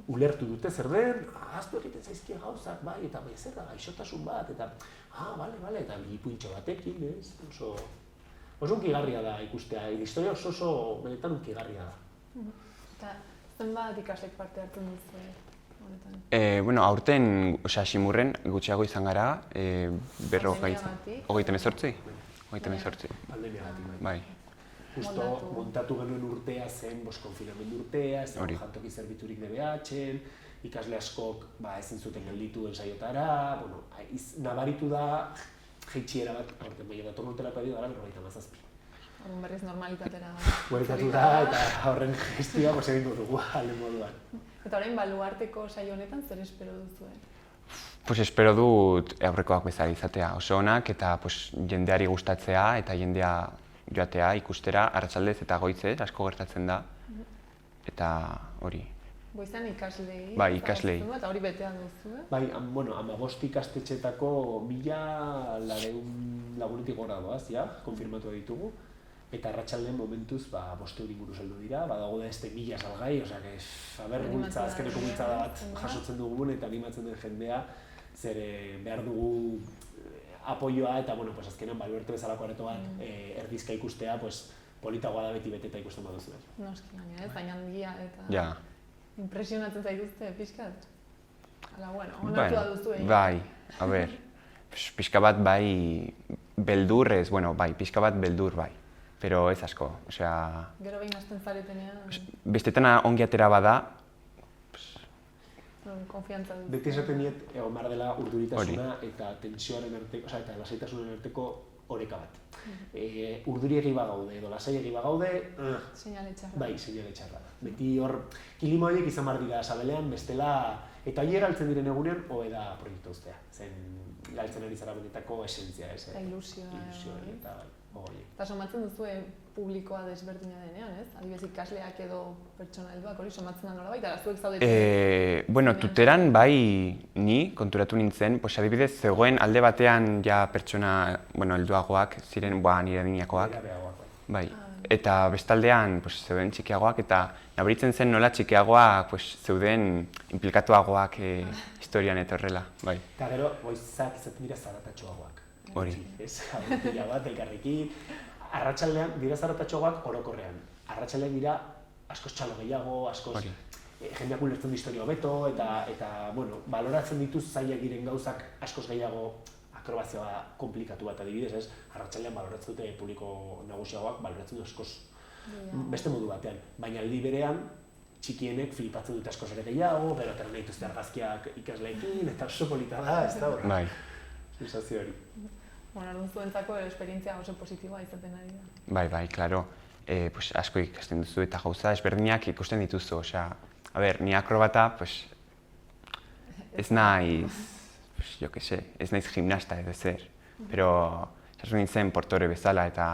S4: Ulertu dute zer den, ahaztu egiten zaizkia gauzak, bai, eta bai, zer da, gaixotasun bat, eta bale, eta ipuintxo batekin, ez? Oso unkigarria da ikustea, historia oso benetan unkigarria da.
S1: Eta zenbat ikaslek parte hartzen duzu honetan?
S5: Bueno, aurten, simurren gutxiago izan gara, hogeita hemezortzi?
S4: Pandemiagatik,
S5: bai.
S4: Justo montatu genuen urtea zen, konfinamendu urtea, zen jantoki zerbiturik DBH-en, ikasle askok ezin zuten gelditu ensaiotara, nabaritu da jeitsiera bat, aurten baina dator urterako edo gara 97.
S1: Orduan berriz normalitatera.
S4: Bueltatu da eta horren gestioa egingo dugu alde moduan.
S1: Eta orain baluarteko saio honetan zer espero duzu?
S5: Pues espero dut aurrekoak bezala izatea, oso onak eta jendeari gustatzea eta jendea joatea, ikustera, arratsaldez eta goitzez, asko gertatzen da, eta hori.
S1: Goizan ikaslei?
S5: Bai, ikaslei.
S1: Eta hori betea duzu,
S4: Bai, 15 ikastetxetako 1.400 lagunetik gora doaz, konfirmatu ditugu. Eta arratsaldean momentuz 500 inguru saldu dira, badago da 1000 salgai, osea, azkeneko bultzada bat jasotzen dugun eta animatzen den jendea, zer behar dugu apoioa eta, azkenean baluarte bezalako areto bat erdizka ikustea, politagoa da beti beteta ikusten baduzu.
S1: Noski gaina, baina handia eta impresionatzen zaituzte pixkat? Hala, onartu da duzu egin.
S5: Bai, a ber, pixka bat bai beldurrez, pixka bat beldur bai. Pero ez asko, osea...
S1: Gero behin hasten zaretenean...
S5: Bestetan ongi atera bada...
S1: Konfiantza dut.
S4: Beti esaten niet, egon behar dela urduritasuna eta tensioaren arteko, eta lasaitasunen arteko oreka bat. Urduriegi bagaude edo lasaiegi bagaude...
S1: Seinale txarra.
S4: Bai, seinale txarra. Beti hor, kilimo horiek izan behar dira sabelean, bestela... Eta hori galtzen diren egunean, hoe da proiektu uztea. Zen, galtzen ari zara benetako esentzia, ez?
S1: Eta ilusioa.
S4: Eta
S1: Eta somatzen duzu publikoa desberdina denean, ez? Adibidez ikasleak edo pertsona helduak hori somatzen da nolabait, eta zuek zaudete...
S5: Bueno, tuteran bai ni konturatu nintzen, adibidez zegoen alde batean ja pertsona helduagoak ziren nire adinakoak. Bai. Eta bestaldean zeuden txikiagoak eta nabaritzen zen nola txikiagoak zeuden implikatuagoak historian eta horrela, bai.
S4: Eta gero, goizak izaten dira zaratatxoagoak.
S5: Hori.
S4: Ez, pila bat, elkarrekin. Arratsaldean dira zaratatxoagoak orokorrean. Arratsaldean dira askoz txalo gehiago, askoz jendeak ulertzen du historia hobeto eta baloratzen dituz zailak diren gauzak askoz gehiago akrobazioa komplikatu bat adibidez, ez? Arratsaldean baloratzen dute publiko nagusiagoak, baloratzen du askoz beste modu batean. Baina aldi berean, txikienek flipatzen dute askoz ere gehiago, gero atera nahi dituzte argazkiak ikasleekin, eta oso polita da, ez da horra.
S5: Bai.
S4: Sensazio hori.
S1: Orduan zuentzako esperientzia oso positiboa izaten ari da.
S5: Bai, klaro. Asko ikasten duzu eta gauza ezberdinak ikusten dituzu, osea, ni akrobata, ez naiz, ez naiz gimnasta edo zer, pero sartu nintzen portore bezala eta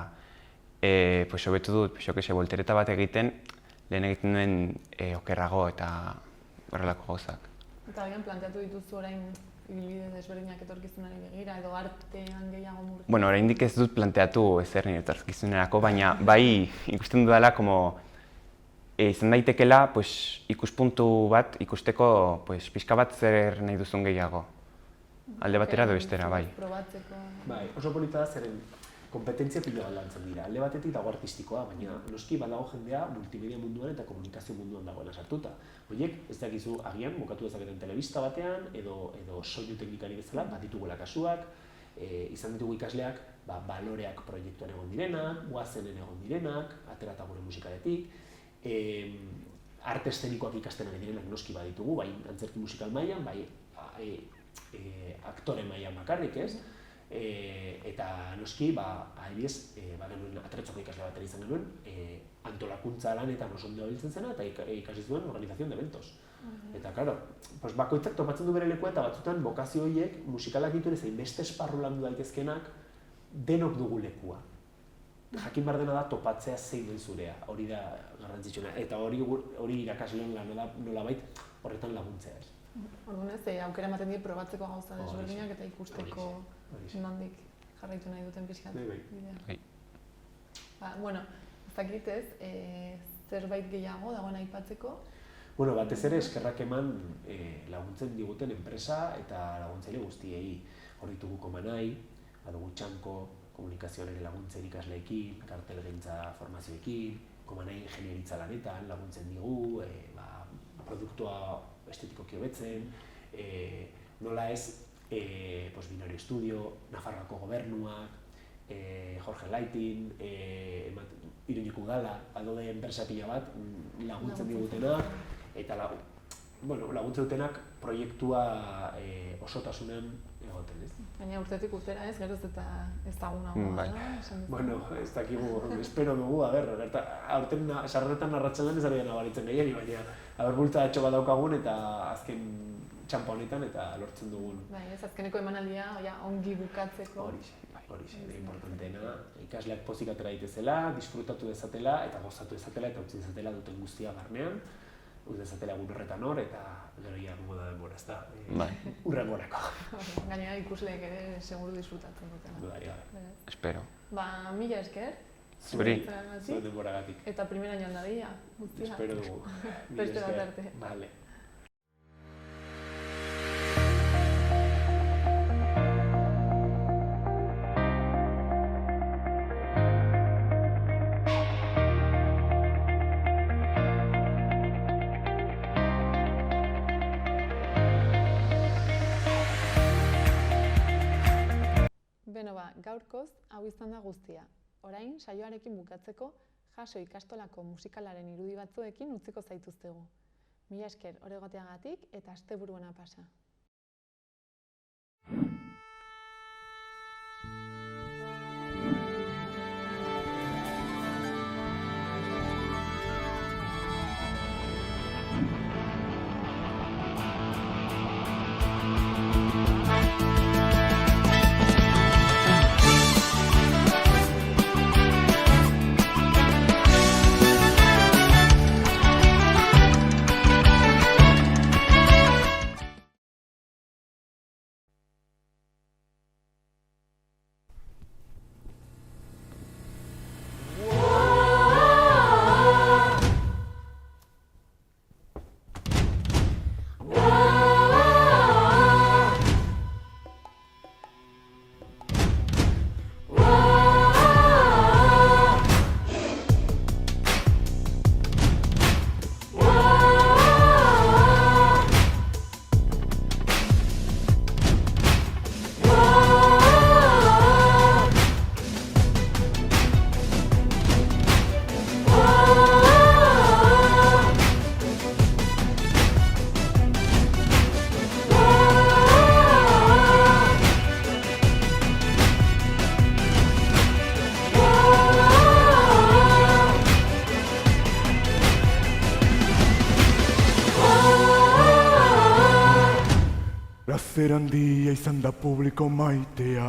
S5: hobetu dut, voltereta bat egiten, lehen egiten duen okerrago eta horrelako gauzak.
S1: Eta agian planteatu dituzu orain ibilbide desberdinak etorkizunari begira edo artean gehiago murtu?
S5: Bueno, oraindik ez dut planteatu ezer nire etorkizunerako, baina bai ikusten dudala izan daitekela ikuspuntu bat ikusteko pixka bat zer nahi duzun gehiago. Alde batera edo bestera, bai.
S4: Bai, oso polita da zeren kompetentzia pila bat lantzen dira. Alde batetik dago artistikoa, baina noski badago jendea multimedia munduan eta komunikazio munduan dagoela sartuta. Horiek, ez dakizu agian, bukatu dezaketen telebista batean edo soinu teknikari bezala, bat ditugula kasuak, izan ditugu ikasleak, baloreak proiektuan egon direnak, guazenen egon direnak, aterata gure musikaletik, arte eszenikoak ikasten ari direnak noski baditugu, bai antzerki musikal mailan, bai aktore mailan bakarrik, ez? Eta noski, adibidez, genuen atretzoko ikasle bat ere izan genuen, antolakuntza lanetan oso ondo biltzen zena eta ikasi zuen organización de eventos. Eta, claro, bakoitzak topatzen du bere lekua eta batzutan bokazio horiek musikalak dituen zein beste esparru landu daitezkenak denok dugu lekua. Jakin behar dena da topatzea zein den zurea, hori da garrantzitsuena. Eta hori irakasleen lana nolabait horretan laguntzea ez.
S1: Orduan ez, aukera ematen die probatzeko gauza desberdinak eta ikusteko nondik jarraitu nahi duten pixkat. Bueno, ez dakit ez, zerbait gehiago dagoen aipatzeko?
S4: Bueno, batez ere eskerrak eman laguntzen diguten enpresa eta laguntzaile guztiei. Hor ditugu Komanai, badugu Txanko, komunikazioan ere laguntzen ikasleekin, kartelgintza formazioekin, Komanai ingenieritza lanetan laguntzen digu, produktua estetikoki hobetzen, nola ez Binario Estudio, Nafarroako gobernuak, Jorge Lighting, Iruñeko udala, badaude enpresa pila bat laguntzen digutenak, eta laguntzen dutenak proiektua osotasunen egoten, ez?
S1: Baina urtetik urtera ez, geroz eta ezagunagoa da?
S4: Bueno, ez dakigu, espero dugu, aurten sarretan arratsaldean ez ari nabaritzen gehiagi, baina bultzatxo bat daukagun eta azken txampa honetan eta lortzen dugun.
S1: Bai, ez azkeneko emanaldia ongi bukatzeko.
S4: Horixe, importanteena, ikasleak pozik atera daitezela, disfrutatu dezatela eta gozatu dezatela eta utzi dezatela duten guztia barnean, utzi dezatela egun horretan hor eta gero jango da denbora, ez da, urrengorako.
S1: Gainera ikusleek ere seguru disfrutatzen dutela.
S5: Espero.
S1: Mila esker.
S5: Zuri.
S4: Zure denboragatik.
S1: Eta primera joan dadila.
S4: Espero dugu.
S1: Beste bat arte.
S4: Vale.
S1: Gaurkoz, hau izan da guztia. Orain, saioarekin bukatzeko, Jaso ikastolako musikalaren irudi batzuekin utziko zaituztegu. Mila esker hor egoteagatik eta asteburu ona pasa.
S6: Plazer handia izan da publiko maitea,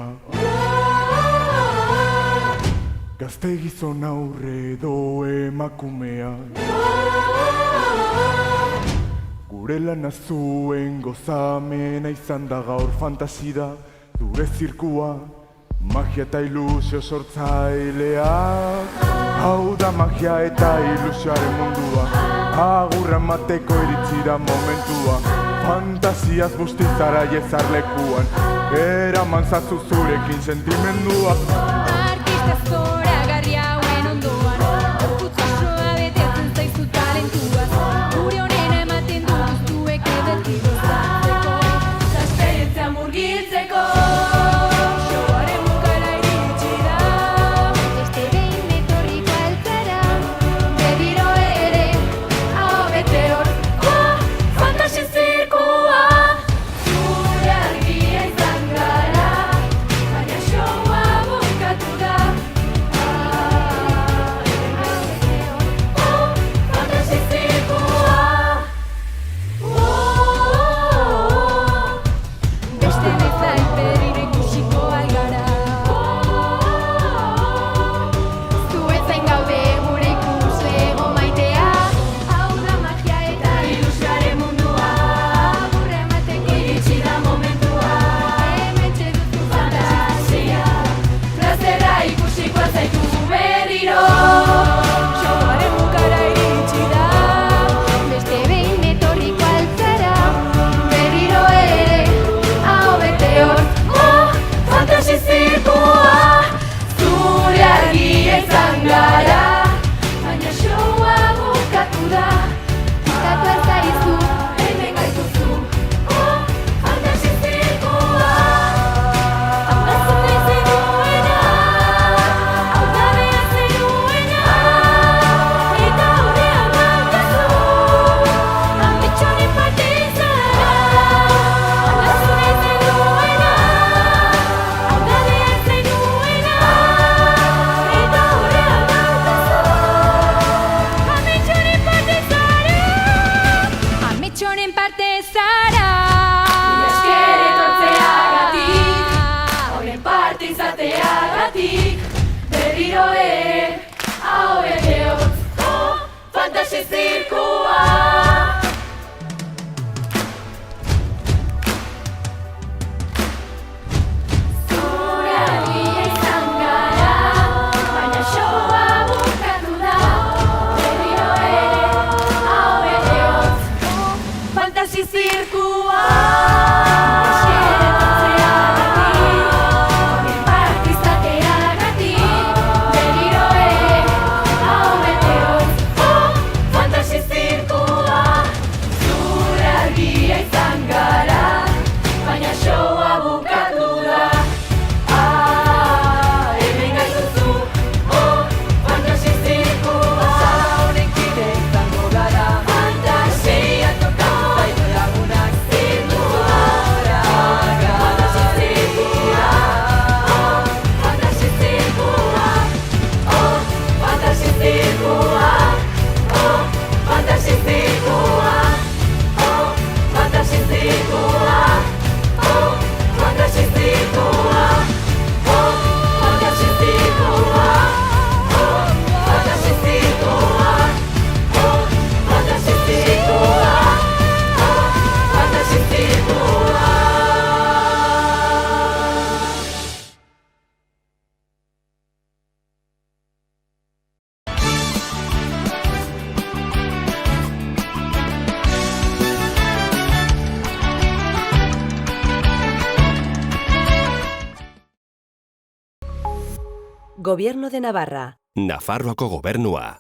S6: gazte gizon aurre edo emakumea. Gure lana zuen gozamena izan da gaur fantasida, zure zirkua, magia eta ilusio sortzailea. Hau da magia eta ilusioaren mundua, agurra mateko iritzira momentua. Fantasiaz bustizara jezarlekuan, eraman zazu zurekin sentimendua.
S7: Artista zoragarri hauen ondoan, gorputz osoa betetzen zaizu talentua. Gure honena ematen du guztuek eberti gozatzeko, eta esperientzia murgiltzeko. Fantasi zirkua. Zure argia izan gara, baina showa bukatu da. Berriro ere, hau ere hotz. Fantasi zirkua.
S8: Gobierno de Navarra.
S9: Nafarroako gobernua.